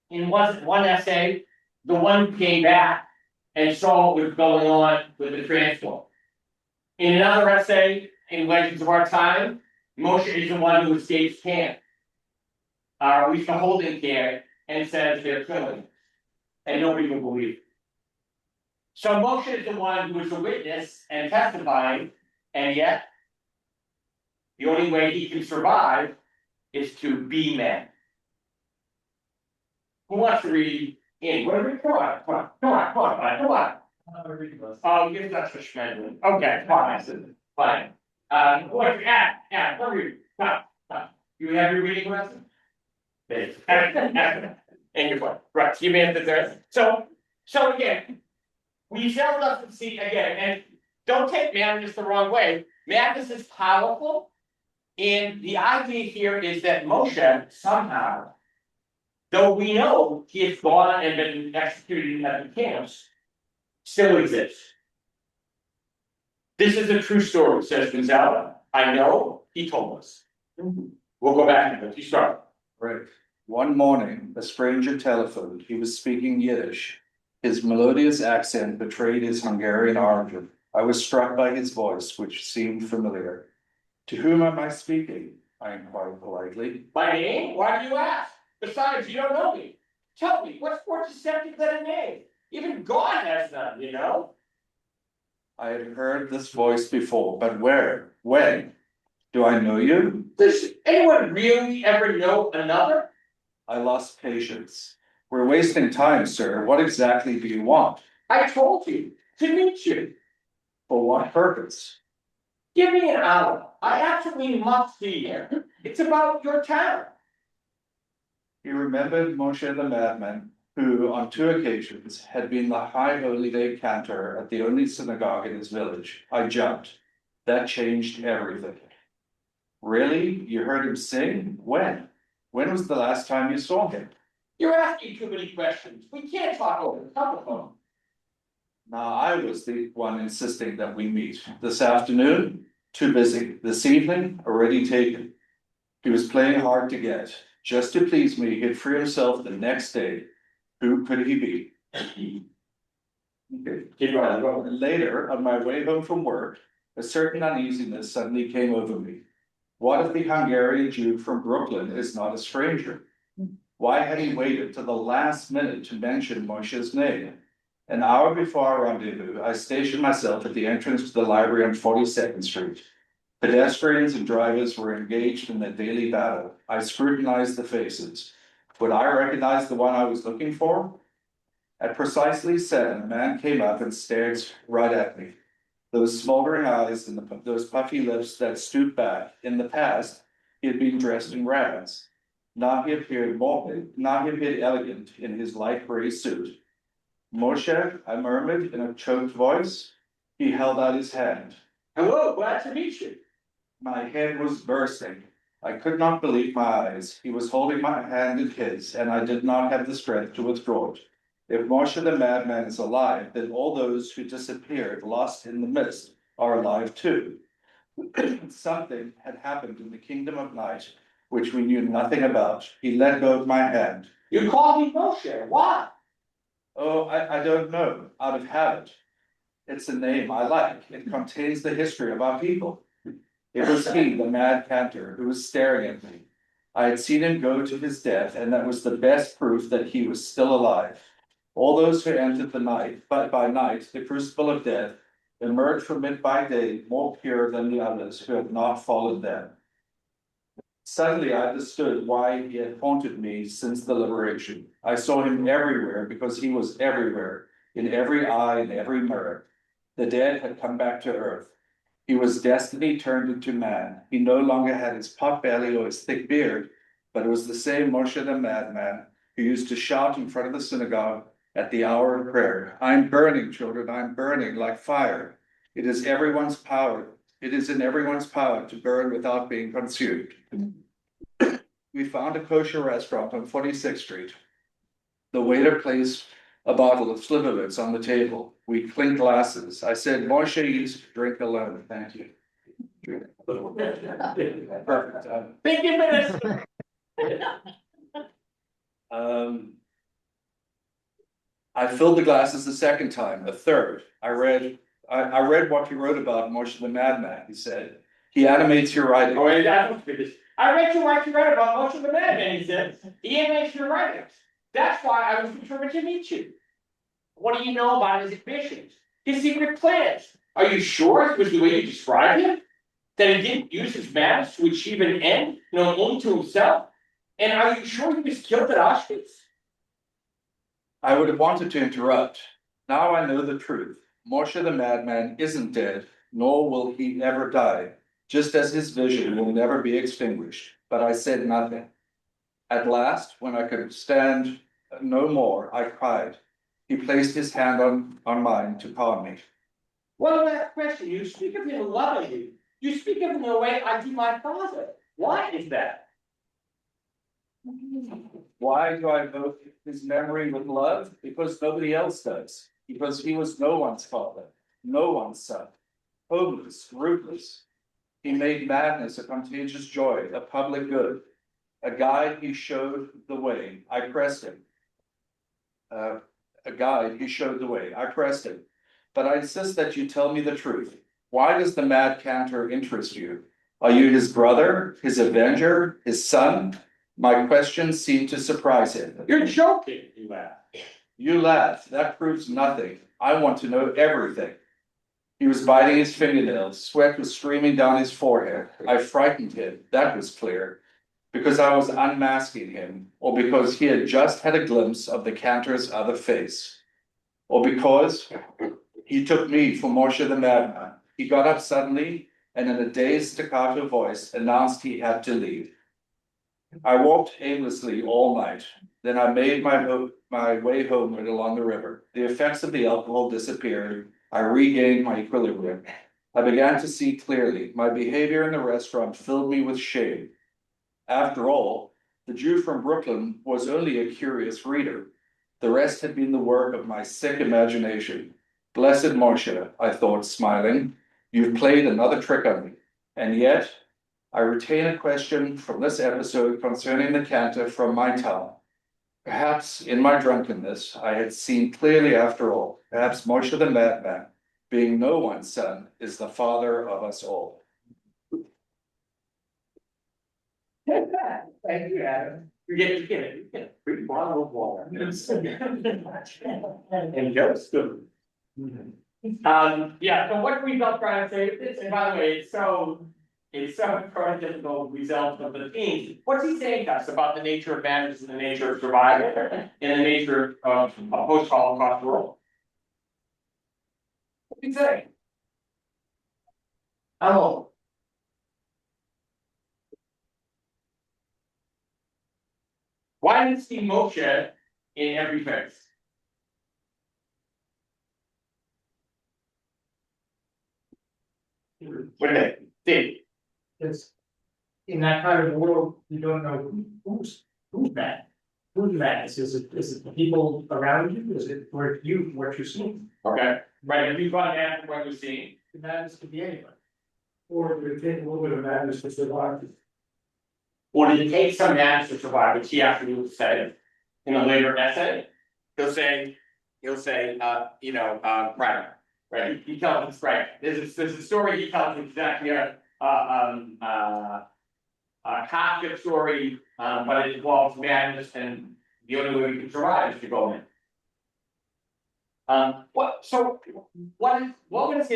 in one essay, the one who came back and saw what was going on with the transport. In another essay, in Legends of Our Time, Moshe is the one who escapes camp, or at least the holding camp, and says they're killing us, and nobody will believe it. So Moshe is the one who is a witness and testifying, and yet the only way he can survive is to be man. Who wants to read in? Come on. Oh, you're such a schmedlin. Okay, fine. What, what read? Stop. You have your reading lesson? And your point. Right, you may have the third. So again, Wiesel doesn't see again, and don't take madness the wrong way. Madness is powerful. And the idea here is that Moshe somehow, though we know he has gone and been executed at the camps, still exists. This is a true story, says Wiesel. I know, he told us. We'll go back to it. You start.
Right. One morning, a stranger telephoned. He was speaking Yiddish. His melodious accent betrayed his Hungarian origin. I was struck by his voice, which seemed familiar. To whom am I speaking? I inquired politely.
My name? Why do you ask? Besides, you don't know me. Tell me, what's more deceptive than a name? Even God has none, you know?
I had heard this voice before, but where? When? Do I know you?
Does anyone really ever know another?
I lost patience. We're wasting time, sir. What exactly do you want?
I told you, to meet you.
For what purpose?
Give me an hour. I absolutely must see you. It's about your town.
He remembered Moshe the madman, who on 2 occasions had been the high holy day cantor at the only synagogue in his village. I jumped. That changed everything. Really? You heard him sing? When? When was the last time you saw him?
You're asking too many questions. We can't talk over the telephone.
Now, I was the one insisting that we meet. This afternoon? Too busy. This evening? Already taken. He was playing hard to get. Just to please me, he'd free himself the next day. Who could he be? Okay.
Keep going.
Later, on my way home from work, a certain uneasiness suddenly came over me. What if the Hungarian Jew from Brooklyn is not a stranger? Why had he waited to the last minute to mention Moshe's name? An hour before our rendezvous, I stationed myself at the entrance to the library on 42nd Street. Pedestrians and drivers were engaged in their daily battle. I scrutinized the faces. Would I recognize the one I was looking for? At precisely 7, a man came up and stared right at me. Those smoldering eyes and those puffy lips that stooped back. In the past, he had been dressed in rags. Now he appeared elegant in his light gray suit. Moshe, I murmured in a choked voice. He held out his hand.
Hello, glad to meet you.
My head was bursting. I could not believe my eyes. He was holding my hand in his, and I did not have the strength to withdraw it. If Moshe the madman is alive, then all those who disappeared, lost in the mist, are alive too. Something had happened in the kingdom of night, which we knew nothing about. He let go of my hand.
You called me Moshe. Why?
Oh, I don't know, out of habit. It's a name I like. It contains the history of our people. It was he, the mad cantor, who was staring at me. I had seen him go to his death, and that was the best proof that he was still alive. All those who entered the night, but by night, the crucible of death, emerged from it by day more pure than the others who had not followed them. Suddenly I understood why he had haunted me since the liberation. I saw him everywhere because he was everywhere, in every eye and every mirror. The dead had come back to earth. He was destiny turned into man. He no longer had his pot belly or his thick beard, but it was the same Moshe the madman who used to shout in front of the synagogue at the hour of prayer. I'm burning, children, I'm burning like fire. It is everyone's power. It is in everyone's power to burn without being consumed. We found a kosher restaurant on 46th Street. The waiter placed a bottle of Slivovitz on the table. We clinked glasses. I said, Moshe used to drink alone. Thank you. Perfect.
Think of it
I filled the glasses the second time, a third. I read what you wrote about Moshe the madman, he said. He animates your writing.
Oh, wait, I read what you read about Moshe the madman, he said. He animates your writings. That's why I was determined to meet you. What do you know about his ambitions? His secret plans? Are you sure it was the way you described him? That he didn't use his madness to achieve an end known only to himself? And are you sure he was killed at Auschwitz?
I would have wanted to interrupt. Now I know the truth. Moshe the madman isn't dead, nor will he ever die, just as his vision will never be extinguished. But I said nothing. At last, when I could stand no more, I cried. He placed his hand on mine to calm me.
One last question, you speak of him lovingly, you speak of him the way I do my father, why is that?
Why do I vote his memory with love? Because nobody else does. Because he was no one's father, no one's son. Homeless, ruthless. He made madness a contagious joy, a public good. A guide, he showed the way. I pressed him. A guide, he showed the way. I pressed him. But I insist that you tell me the truth. Why does the mad cantor interest you? Are you his brother, his avenger, his son? My questions seem to surprise him.
You're joking, you laugh.
You laugh, that proves nothing. I want to know everything. He was biting his fingernails, sweat was streaming down his forehead. I frightened him, that was clear. Because I was unmasking him, or because he had just had a glimpse of the cantor's other face. Or because he took me for Moshe the madman. He got up suddenly and in a dazed staccato voice announced he had to leave. I walked aimlessly all night. Then I made my way homeward along the river. The effects of the alcohol disappeared. I regained my equilibrium. I began to see clearly. My behavior in the restaurant filled me with shame. After all, the Jew from Brooklyn was only a curious reader. The rest had been the work of my sick imagination. Blessed Moshe, I thought, smiling, you've played another trick on me. And yet, I retain a question from this episode concerning the cantor from my town. Perhaps in my drunkenness, I had seen clearly after all. Perhaps Moshe the madman, being no one's son, is the father of us all.
Thank you, Adam. You get a free bottle of water. And just yeah, so what Wiesel trying to say with this, and by the way, it's so prototypical Wiesel of the themes. What's he saying to us about the nature of madness and the nature of survival and the nature of a post-Holocaust world? What's he saying? Oh. Why did see Moshe in every face? What do they think?
Because in that kind of world, you don't know who's bad. Who's bad? Is it the people around you? Is it where what you're seeing?
Okay, right, if you've gone after what you're seeing.
The madness could be anyone. Or it would take a little bit of madness to survive.
Or did it take some madness to survive, which he actually said in a later essay? He'll say, right, he tells us, right, there's a story he tells exactly a Kafka story, but it involves madness and the only way we can survive is to go in. What is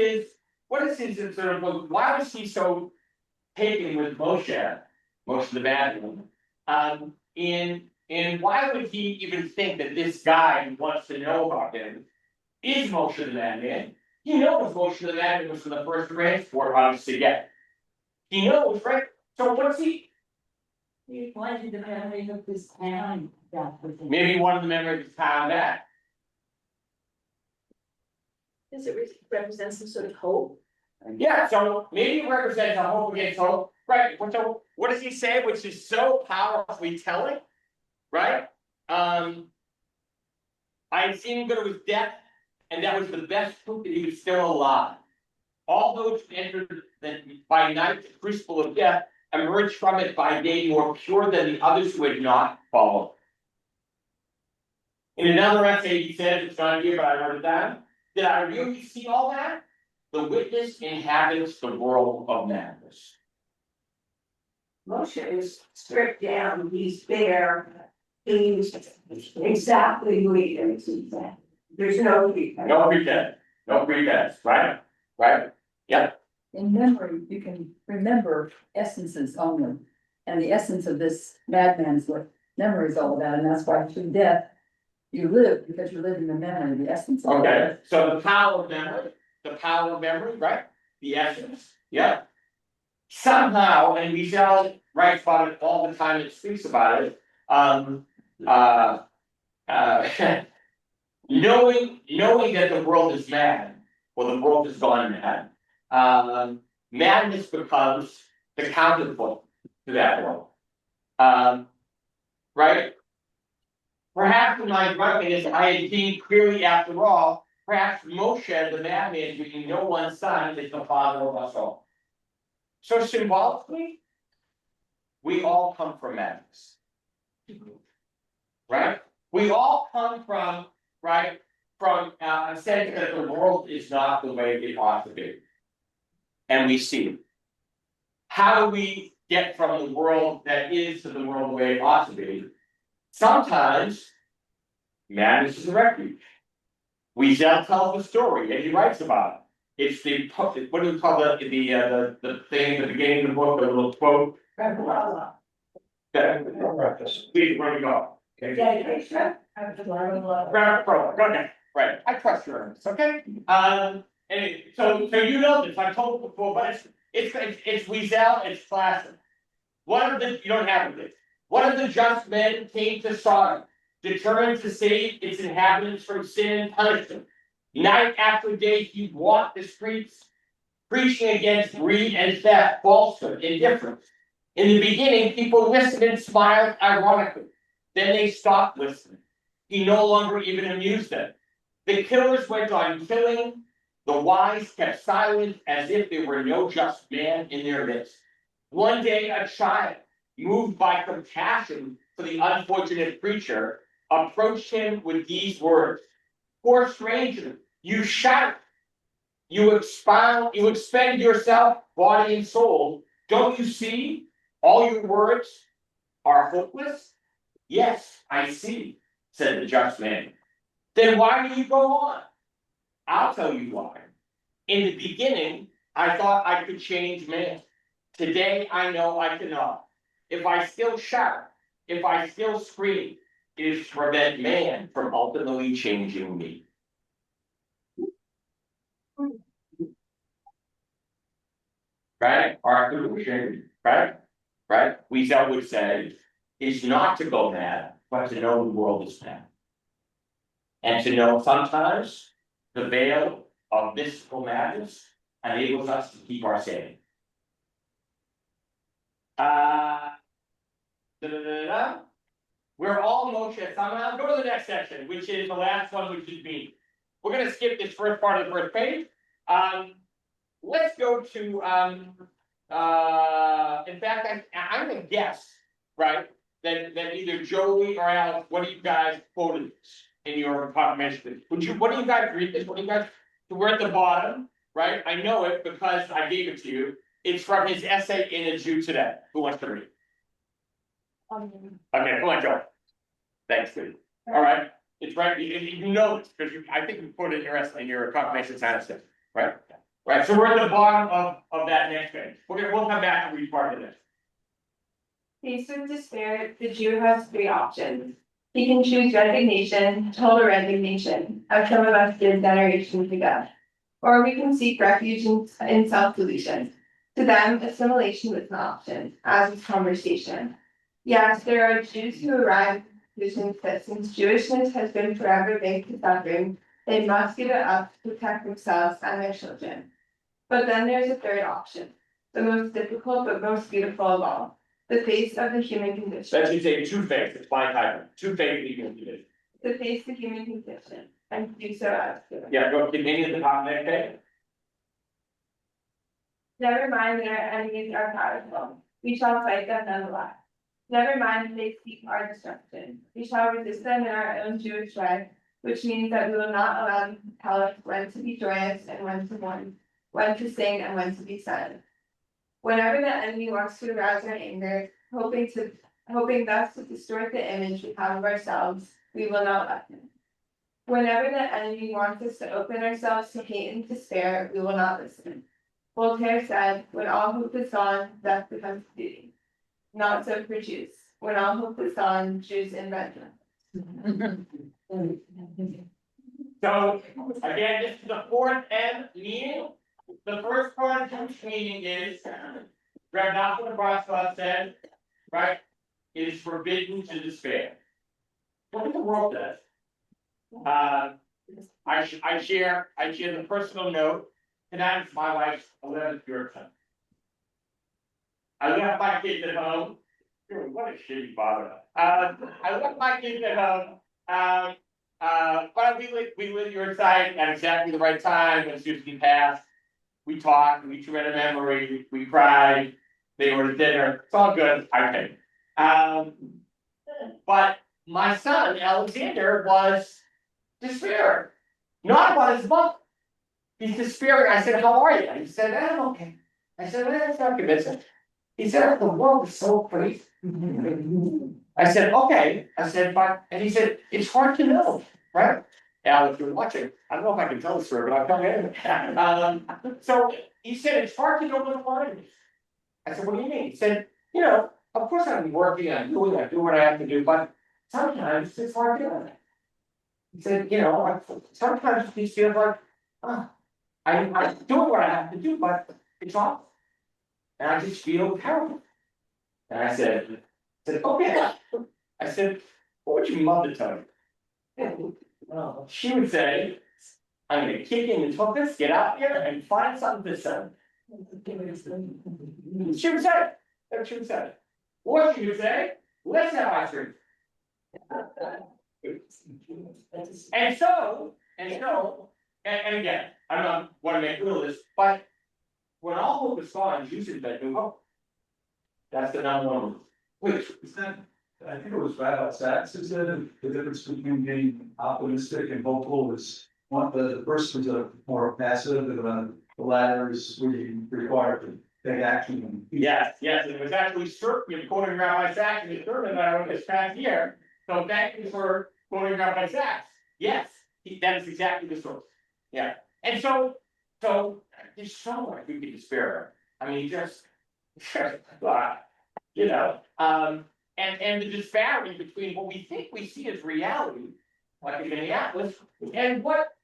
his sort of, why was he so taken with Moshe the bad one? And why would he even think that this guy who wants to know about him is Moshe the madman? He knows Moshe the madman was from the first transport routes to get. He knows, right? So what's he?
He wanted the memory of this town.
Maybe one of the memories of town that.
Does it represent some sort of hope?
Yeah, so maybe it represents a hope against hope, right? So what does he say, which is so powerfully telling, right? I had seen him go to his death, and that was the best proof that he was still alive. All those who entered by night the crucible of death emerged from it by day more pure than the others who had not followed. In another essay, he says, it's not here, but I wrote it down. Did I really see all that? The witness inhabits the world of madness.
Moshe is stripped down, he's there, he's exactly who he is. There's no pretense.
No pretense, right? Right? Yeah.
In memory, you can remember essences only. And the essence of this madman is what memory is all about, and that's why through death, you live because you live in the memory, the essence of
Okay,
it.
so the power of memory, right? The essence, yeah. Somehow, and Wiesel writes about it all the time and speaks about it, knowing that the world is mad, or the world has gone mad. Madness becomes the counterpoint to that world. Right? Perhaps in my drunkenness, I had seen clearly after all, perhaps Moshe, the madman, being no one's son, is the father of us all. So symbolically, we all come from madness. Right? We all come from, right, from a sense that the world is not the way it ought to be. And we see it. How do we get from the world that is to the world the way it ought to be? Sometimes madness is a refuge. Wiesel tells the story and he writes about it. It's the what do we call the thing at the beginning of the book, the little quote. Please, where we go?
Dedication.
Okay, right. I trust your earnest, okay? And so you know this, I told you before, but it's Wiesel, it's classic. You don't have it. One of the just men came to Sodom, determined to save its inhabitants from sin and punishment. Night after day he walked the streets, preaching against greed and theft, falsehood, indifference. In the beginning, people listened and smiled ironically. Then they stopped listening. He no longer even amused them. The killers went on killing. The wise kept silent as if there were no just man in their midst. One day, a child, moved by compassion for the unfortunate preacher, approached him with these words. Poor stranger, you shout, you expend yourself, body and soul. Don't you see? All your words are hopeless? Yes, I see, said the just man. Then why do you go on? I'll tell you why. In the beginning, I thought I could change man. Today, I know I cannot. If I still shout, if I still scream, it is to prevent man from ultimately changing me. Right? Our solution, right? Wiesel would say, is not to go mad, but to know the world is mad. And to know sometimes the veil of mystical madness enables us to keep our sanity. We're all Moshe somehow. Go to the next section, which is the last one, which is me. We're going to skip this first part of the first page. Let's go to, in fact, I'm going to guess, right, that either Joey or Alex, what do you guys quoted in your confirmation? What do you guys read this? So we're at the bottom, right? I know it because I gave it to you. It's from his essay in A Jew Today. Who wants to read? Okay, come on, Joe. Thanks, dude. All right, it's right. You know this because I think you put it in your essay, in your confirmation science, right? Right. So we're at the bottom of that next page. We'll come back and read part of this.
Faced with despair, the Jew has three options. He can choose resignation, total resignation, as some of us did generations ago. Or we can seek refuge in self-delusion. To them, assimilation was an option, as is conversation. Yes, there are Jews who arrive at the conclusion that since Jewishness has been forever linked to suffering, they must give it up to protect themselves and their children. But then there's a third option, the most difficult but most beautiful of all, the face of the human condition.
That should say two-faced, it's fine typing. Two-faced human condition.
The face of the human condition, and do so as given.
Yeah, go continue at the top of that page.
Never mind that our enemies are powerful, we shall fight them nonetheless. Never mind that they seek our destruction, we shall resist them in our own Jewish way, which means that we will not allow them to tell us when to be joyous and when to mourn, when to sing and when to be silent. Whenever the enemy wants to arouse our anger, hoping thus to distort the image we have of ourselves, we will not let him. Whenever the enemy wants us to open ourselves to hate and despair, we will not listen. Voltaire said, when all hope is gone, death becomes duty. Not so for Jews. When all hope is gone, Jews invent them.
So, again, this is the fourth M meaning. The first part of Jewish meaning is, Greg Nachman of Breslau said, right, it is forbidden to despair. What in the world does? I share the personal note, and that is my wife's 11th birthday. I left my kids at home. Dude, what a shitty father. I left my kids at home. But we lived your side at exactly the right time when Susan passed. We talked, we read a memory, we cried, they ordered dinner, it's all good, I think. But my son, Alexander, was despairing, not about his mother. He's despairing. I said, "How are you?" He said, "I'm okay." I said, "Well, that's not convincing." He said, "The world is so crazy." I said, "Okay." I said, "But," and he said, "It's hard to know, right?" Al, if you're watching, I don't know if I can tell the story, but I'll tell you anyway. So he said, "It's hard to know what the line is." I said, "What do you mean?" He said, "You know, of course I'm working, I do what I have to do, but sometimes it's hard to know." He said, "You know, sometimes it feels like, oh, I'm doing what I have to do, but it's off. And I just feel terrible." And I said, "Okay." I said, "What would your mother tell you?" Well, she would say, "I'm gonna kick in the toilets, get out here and find something to say." She would say, that's what she would say. Or she would say, "Let's have ice cream." And again, I don't want to make little of this, but when all hope is gone, you should bet new hope. That's the number one.
Which is that, I think it was Rabbi Sachs who said the difference between being optimistic and hopeful is one, the first was a more passive, and the latter is where you require to take action.
Yes, and it was actually quoting Rabbi Sachs in the sermon that I wrote this past year. So thank you for quoting Rabbi Sachs. Yes, that is exactly the source. Yeah, and so there's so much we could despair. I mean, just you know, and the disparity between what we think we see as reality, like in Minneapolis, and what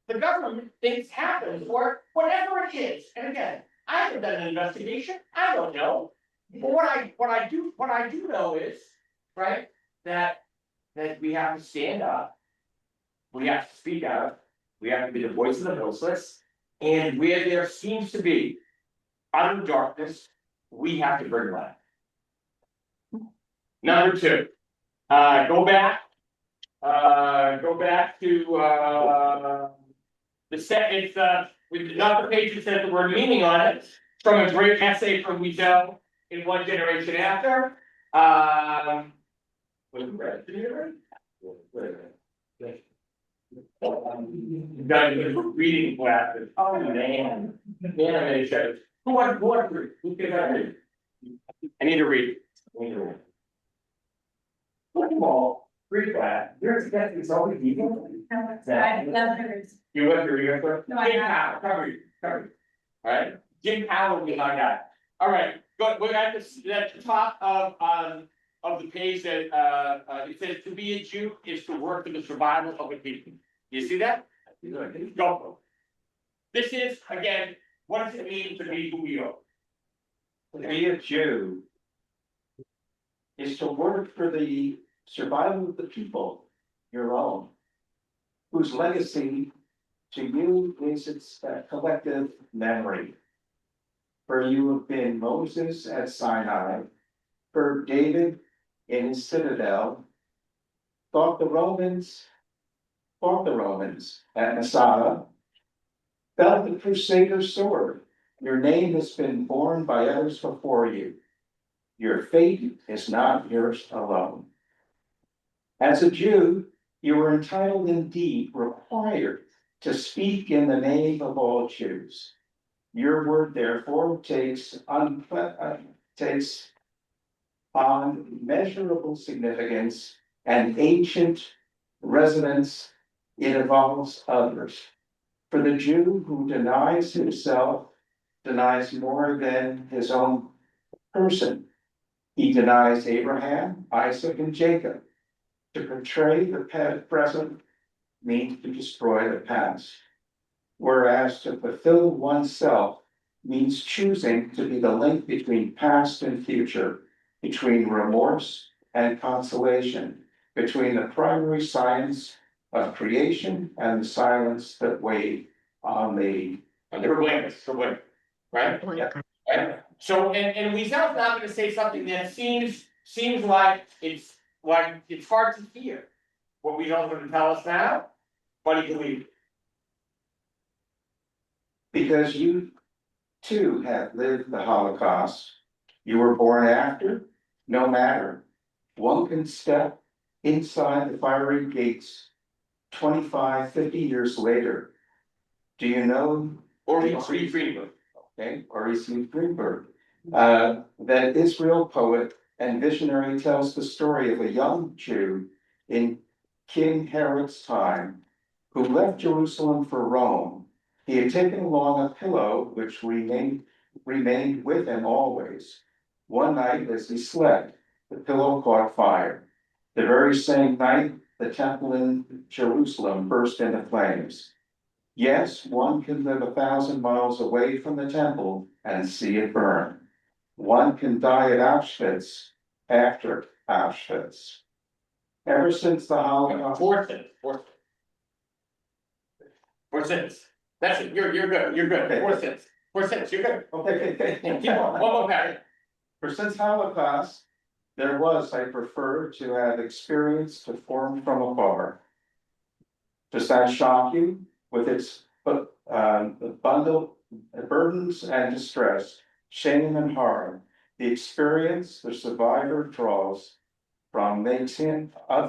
the government thinks happens, or whatever it is. And again, I haven't done an investigation. I don't know. But what I do know is, right, that we have to stand up, we have to speak out, we have to be the voice of the voiceless, and where there seems to be utter darkness, we have to bring light. Number two, go back to the set. It's with not the page that says the word meaning on it. From a great essay from Wiesel in One Generation After. Was it read? Did you read? Got reading glasses. Oh man, animation. Who wants to read? Who can I read? I need to read. First of all, read that. Your expecting is always evil. You went through your first.
No, I
Jim
haven't.
Powell, cover. All right, Jim Powell will be my guy. All right, good. We're at the top of the page that it says to be a Jew is to work for the survival of a people. You see that? Go. This is again, what does it mean to be who we are?
To be a Jew is to work for the survival of the people, your own, whose legacy to you is its collective memory. For you have been Moses at Sinai, for David in his citadel, fought the Romans at Masada, felt the Crusader's sword. Your name has been borne by others before you. Your fate is not yours alone. As a Jew, you were entitled, indeed required, to speak in the name of all Jews. Your word, therefore, takes on measurable significance and ancient resonance. It involves others. For the Jew who denies himself denies more than his own person. He denies Abraham, Isaac, and Jacob. To portray the present means to destroy the past, whereas to fulfill oneself means choosing to be the link between past and future, between remorse and consolation, between the primary science of creation and the silence that weighed on the.
For women, right? Right? So, and Wiesel's now gonna say something that seems like it's hard to hear. What Wiesel's gonna tell us now, but he believed it.
Because you too have lived the Holocaust. You were born after, no matter. One can step inside the fiery gates 25, 50 years later. Do you know?
Or read Greenberg.
Okay, or Elie Greenberg. That Israel poet and visionary tells the story of a young Jew in King Herod's time who left Jerusalem for Rome. He had taken along a pillow which remained with him always. One night as he slept, the pillow caught fire. The very same night, the temple in Jerusalem burst into flames. Yes, one can live 1,000 miles away from the temple and see it burn. One can die at Auschwitz after Auschwitz. Ever since the Holocaust.
Four cents. That's it, you're good,
Okay.
4 cents, you're good.
Okay.
Keep on, one more paragraph.
For since Holocaust, there was, I prefer to have experience to form from afar. Does that shock you with its bundle, burdens and distress, shame and harm? The experience the survivor draws from makes him a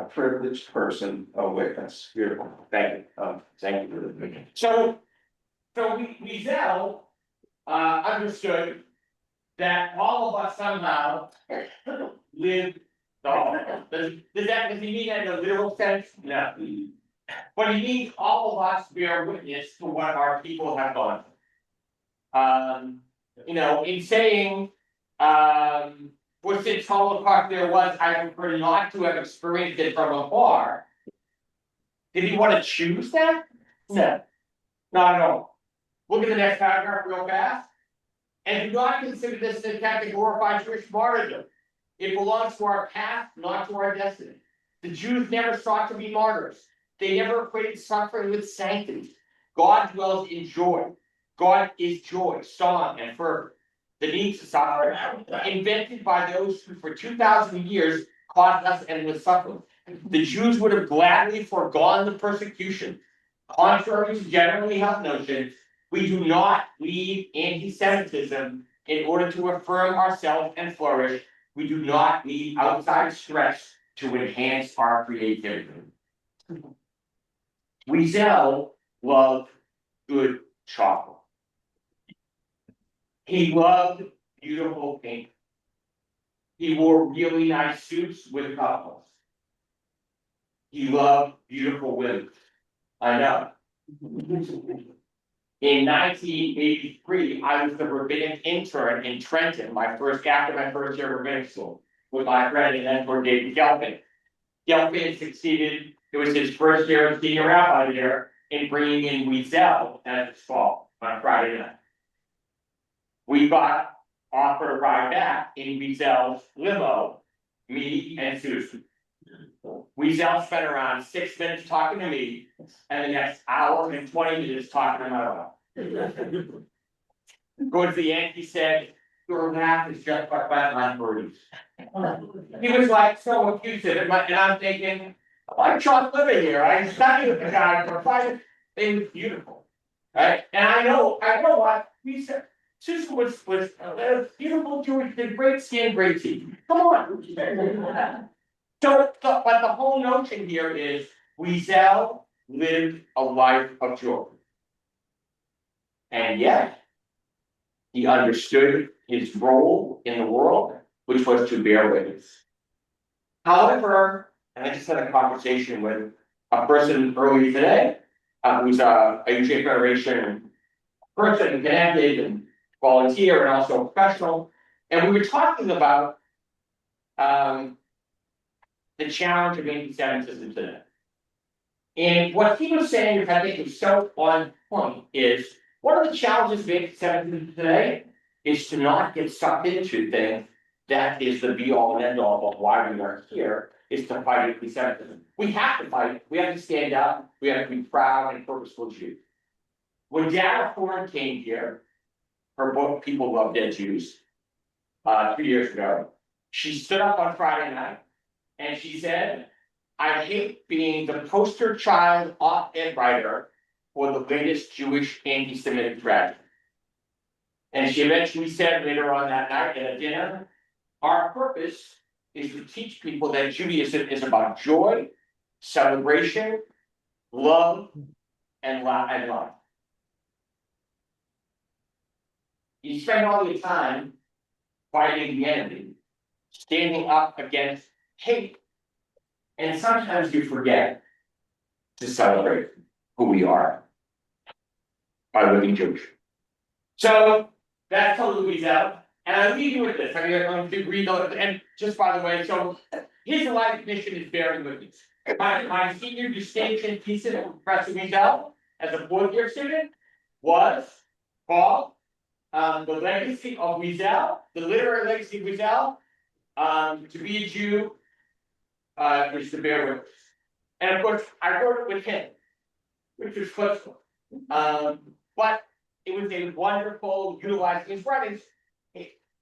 privileged person, a witness.
Beautiful, thank you, thank you. So Wiesel, understood that all of us somehow live the Holocaust. Does he mean that in a literal sense? No. But he means all of us bear witness to what our people have gone through. In saying, for since Holocaust there was, I prefer not to have experienced it from afar. Did he want to choose that? No. Not at all. Look at the next paragraph real fast. And do not consider this an attempt to glorify Jewish martyrdom. It belongs to our past, not to our destiny. The Jews never sought to be martyrs. They never equated suffering with sanctity. God dwells in joy. God is joy, song, and fervor. The need to suffer, invented by those who for 2,000 years caused us endless suffering. The Jews would have gladly foregone the persecution. Contrary to generally held notions, we do not need anti-Semitism in order to affirm ourselves and flourish. We do not need outside stress to enhance our creativity. Wiesel loved good chocolate. He loved beautiful paint. He wore really nice suits with couples. He loved beautiful women. I know. In 1983, I was the rabbinic intern in Trenton, after my first year of rabbinic school, with my friend and mentor David Gelfin. Gelfin succeeded, it was his first year as senior rabbi there, in bringing in Wiesel as his fall on a Friday night. We got offered a ride back in Wiesel's limo, me and Susan. Wiesel spent around 6 minutes talking to me, and the next hour and 20 minutes talking to my wife. Towards the end, he said, "Your laugh is just like my birdies." He was like so effusive, and I'm thinking, I like John living here. I studied with the guy for 5 It was beautiful, right? And I know what we said. Susan was a beautiful Jewish, great skin, great teeth. Come on. But the whole notion here is Wiesel lived a life of joy. And yet, he understood his role in the world, which was to bear witness. However, and I just had a conversation with a person earlier today, who's a Jewish Federation person, connected and volunteer and also a professional, and we were talking about the challenge of anti-Semitism today. And what he was saying, which I think is so on point, is one of the challenges of anti-Semitism today is to not get sucked into things that is the be-all and end-all of why we are here, is to fight anti-Semitism. We have to fight, we have to stand up, we have to be proud and purposeful Jews. When Dara Horn came here, her book, People Love Dead Jews, 2 years ago, she stood up on Friday night and she said, I hate being the poster child op-ed writer for the latest Jewish anti-Semitic tragedy. And she eventually said later on that night at a dinner, our purpose is to teach people that Judaism is about joy, celebration, love, and love. You spend all your time fighting the enemy, standing up against hate. And sometimes you forget to celebrate who we are by living Jewish. So that's totally Wiesel. And I leave you with this. I'm going to read those. And just by the way, so his life mission is bearing witness. My senior distinction thesis of Professor Wiesel as a fourth year student was called the legacy of Wiesel, the literary legacy of Wiesel, to be a Jew is to bear witness. And of course, I wrote it with him, which was close. But it was a wonderful utilizing his writings.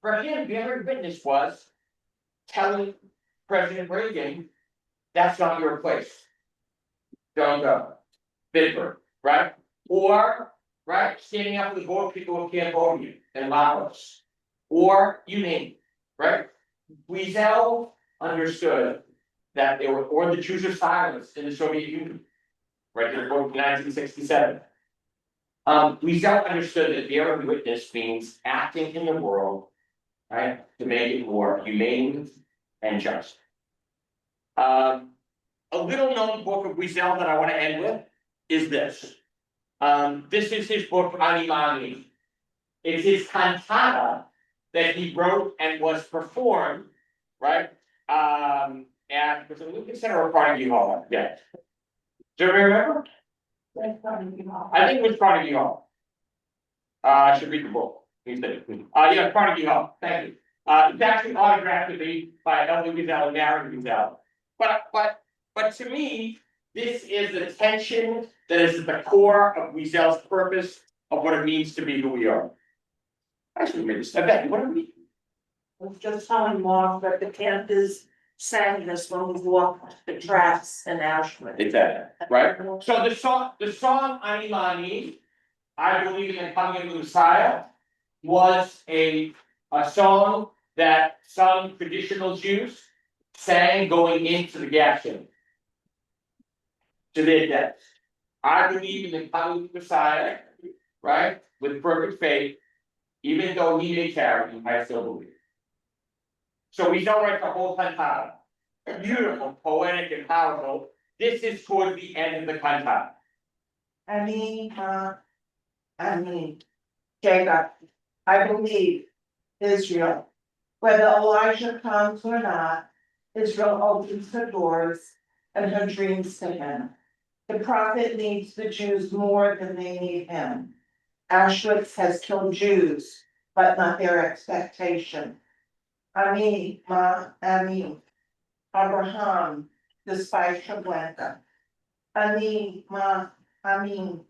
For him, bearing witness was telling President Reagan, that's not your place. Don't go. Bitburg, right? Or, right, standing up for the board people of Cambodia and Laos. Or you name it, right? Wiesel understood that they were, or the Jews are silenced in the Soviet Union, right? They were born in 1967. Wiesel understood that bearing witness means acting in the world, right, to make it more humane and just. A little known book of Wiesel that I want to end with is this. This is his book, Ani Mani. It's his cantata that he wrote and was performed, right? And was it Lucas Center or Carnegie Hall? Yeah. Do you remember? I think it was Carnegie Hall. I should read the book. Yeah, Carnegie Hall. Thank you. It's actually autographed to me by Elie Wiesel and Mary Wiesel. But to me, this is the tension that is at the core of Wiesel's purpose of what it means to be who we are. I should have made this. I bet. What do we?
I was just telling Mark that the Panthers sang this when we walked the tracks in Ashland.
Exactly. Right? So the song Ani Mani, I believe in coming into the Messiah, was a song that some traditional Jews sang going into the gas station to their deaths. I believe in the coming of the Messiah, right? With perfect faith, even though he may tarry, I still believe. So we don't write the whole cantata. Beautiful, poetic, and powerful. This is toward the end of the cantata.
Jacob, I believe Israel. Whether Elijah comes or not, Israel opens her doors and her dreams to him. The prophet needs the Jews more than they need him. Auschwitz has killed Jews, but not their expectation. Ami, ma, ami. Abraham, despite Treblinka. Ani, ma, ami.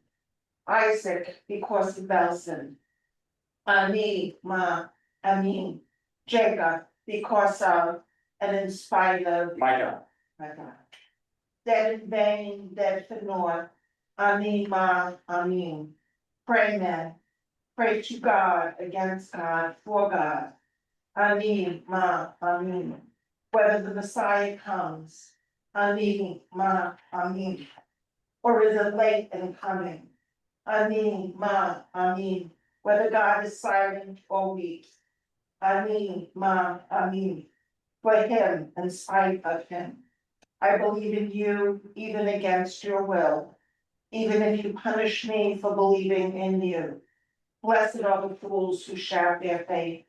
Isaac, because of Belson. Ani, ma, ami. Jacob, because of and in spite of.
My God.
My God. Dead in vain, dead for naught. Amen, ma, amen. Pray, men. Pray to God, against God, for God. Amen, ma, amen. Whether the Messiah comes. Amen, ma, amen. Or is it late in coming? Amen, ma, amen. Whether God is silent or weak. Amen, ma, amen. For him, in spite of him. I believe in you, even against your will, even if you punish me for believing in you. Blessed are the fools who shout their faith.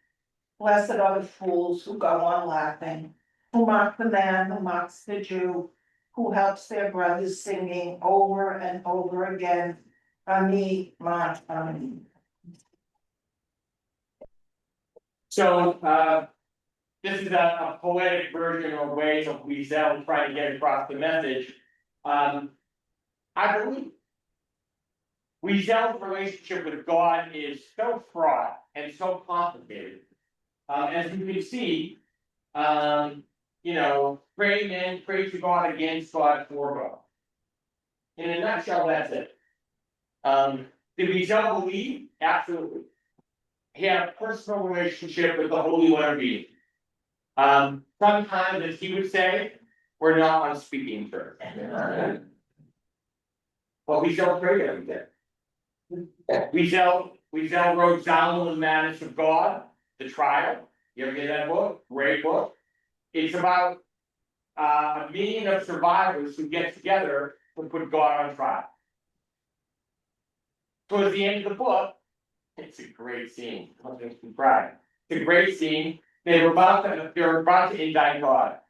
Blessed are the fools who go on laughing, who mock the man who mocks the Jew, who helps their brothers singing over and over again, Ami, ma, ami.
So this is a poetic version or ways of Wiesel trying to get across the message. I believe Wiesel's relationship with God is so fraught and so complicated. As you can see, you know, pray men, pray to God against God for God. In a nutshell, that's it. Did Wiesel believe? Absolutely. He had a personal relationship with the Holy One of Being. Sometimes, as he would say, we're not on speaking terms. But Wiesel prayed every day. Wiesel wrote Down the Madness of God, The Trial. You ever get that book? Great book. It's about a meeting of survivors who get together to put God on trial. Towards the end of the book, it's a great scene. Don't make me cry. It's a great scene. They're about to indict God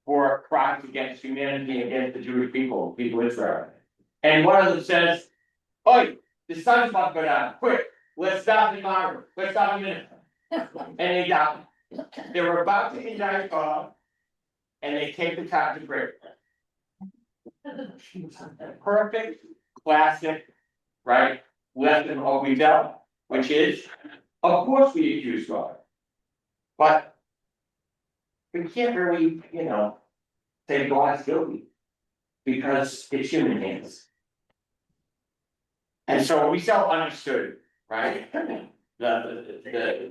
for crimes against humanity, against the Jewish people of Israel. And one of them says, "Oi, the sun's about to go down. Quick, let's stop the martyr. Let's stop a minute." And they got it. They were about to indict God, and they take the time to pray. Perfect, classic, right? Lesson of Wiesel, which is, of course, we accuse God, but we can't really, you know, say God's guilty because it's human hands. And so Wiesel understood, right, the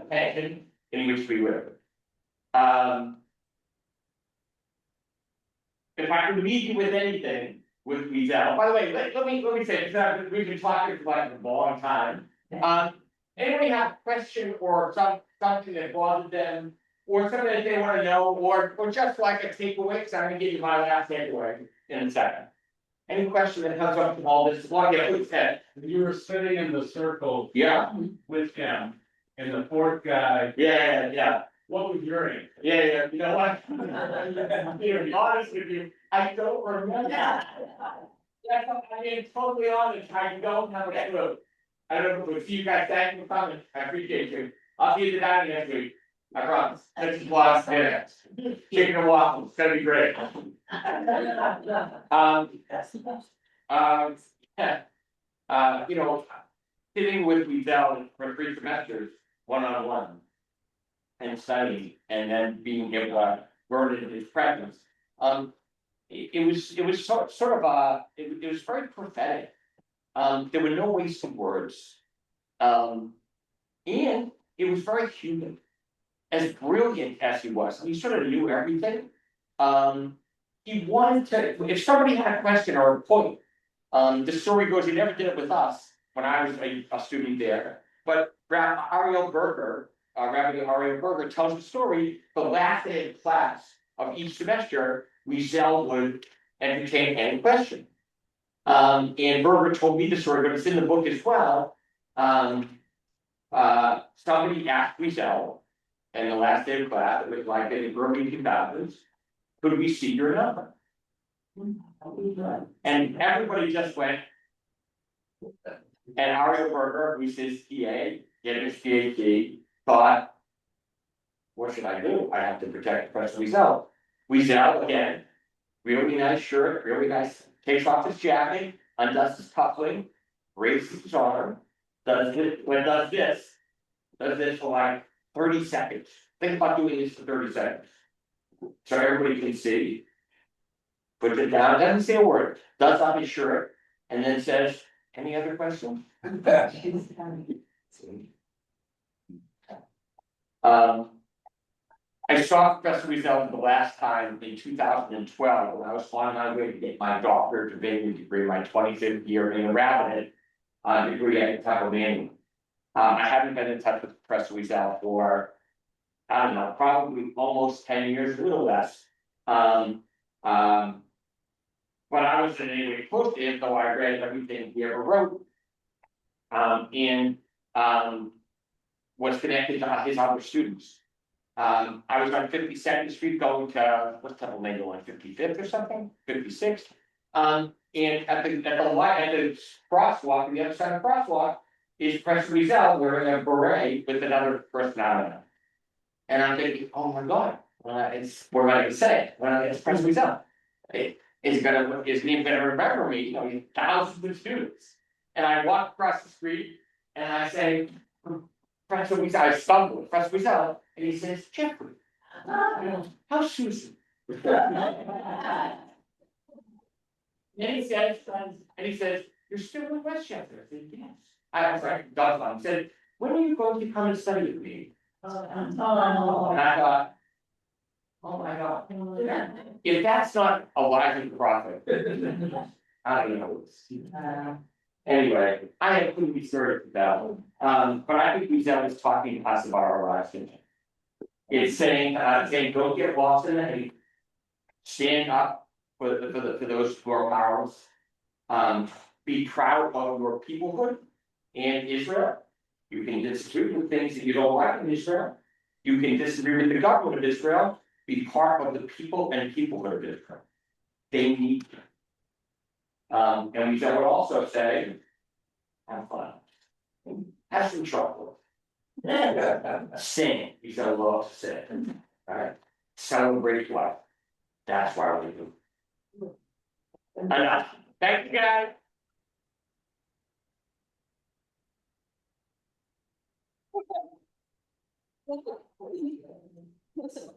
passion in which we live. If I could leave you with anything with Wiesel, by the way, let me say, because we've been talking for like a long time. Anybody have a question or something that bothered them, or something that they want to know, or just like a takeaway, because I'm gonna give you my last takeaway in a second. Any question that comes up from all this, well, yeah, please, Ted.
You were sitting in the circle
Yeah,
with him, and the fourth guy,
yeah.
what was your name?
Yeah, you know what? To be honest with you, I don't remember. I mean, totally honest, I don't have a clue. I don't know, we'll see you guys, thank you for coming, I appreciate you. I'll see you down next week, I promise. This is lost dinner. Chicken and waffles, it's gonna be great. You know, sitting with Wiesel for 3 semesters, one-on-one. And studying, and then being able to learn in his presence. It was sort of it was very prophetic. There were no wasted words. And it was very human. As brilliant as he was, he sort of knew everything. He wanted to, if somebody had a question or a point, the story goes, he never did it with us when I was a student there, but Rabbi Ariel Berger tells the story, the last day of class of each semester, Wiesel would entertain any question. And Berger told me the story, but it's in the book as well. Somebody asked Wiesel, and the last day of class, it was like in the early 2000s, could we see your number? And everybody just went. And Ariel Berger, who's his PA, getting his PhD, thought, what should I do? I have to protect Professor Wiesel. Wiesel, again, really nice shirt, really nice, takes off his jacket, undoes his cuffling, raises his arm, does this for like 30 seconds. Think about doing this for 30 seconds. So everybody can see. Puts it down, doesn't say a word, does off his shirt, and then says, any other questions? I saw Professor Wiesel for the last time in 2012 when I was on my way to get my doctorate degree, my 25th year in the rabbinate degree at Temple Manual. I haven't been in touch with Professor Wiesel for, I don't know, probably almost 10 years, a little less. But I was in any way close to him, though I read everything he ever wrote. And was connected to his other students. I was on 52nd Street going to, what's Temple Manual, on 55th or something, 56th. And at the crosswalk, the other side of the crosswalk, is Professor Wiesel wearing a beret with another person on it. And I'm thinking, oh my god, what am I gonna say? Well, it's Prince Wiesel. Is he even gonna remember me, you know, thousands of students. And I walk across the street and I say, Prince Wiesel, I stumble, Prince Wiesel, and he says, Jeffrey. How's Susan? And he says, you're still in Westchester. I said, yes. I was like, dumbfounded. He said, when are you going to come and study with me? And I thought, oh my God. If that's not a rising prophet, I don't know. Anyway, I had couldn't be serious about, but I think Wiesel is talking to us about our lives. It's saying, don't get lost in the hate. Stand up for those who are powerless. Be proud of your peoplehood and Israel. You can disagree with things that you don't like in Israel. You can disagree with the government of Israel. Be part of the people and peoplehood of Israel. They need you. And Wiesel would also say, have fun. Have some trouble. Sing. Wiesel loves to sing. Alright. Celebrate life. That's why we do. Enough. Thank you guys.
Listen.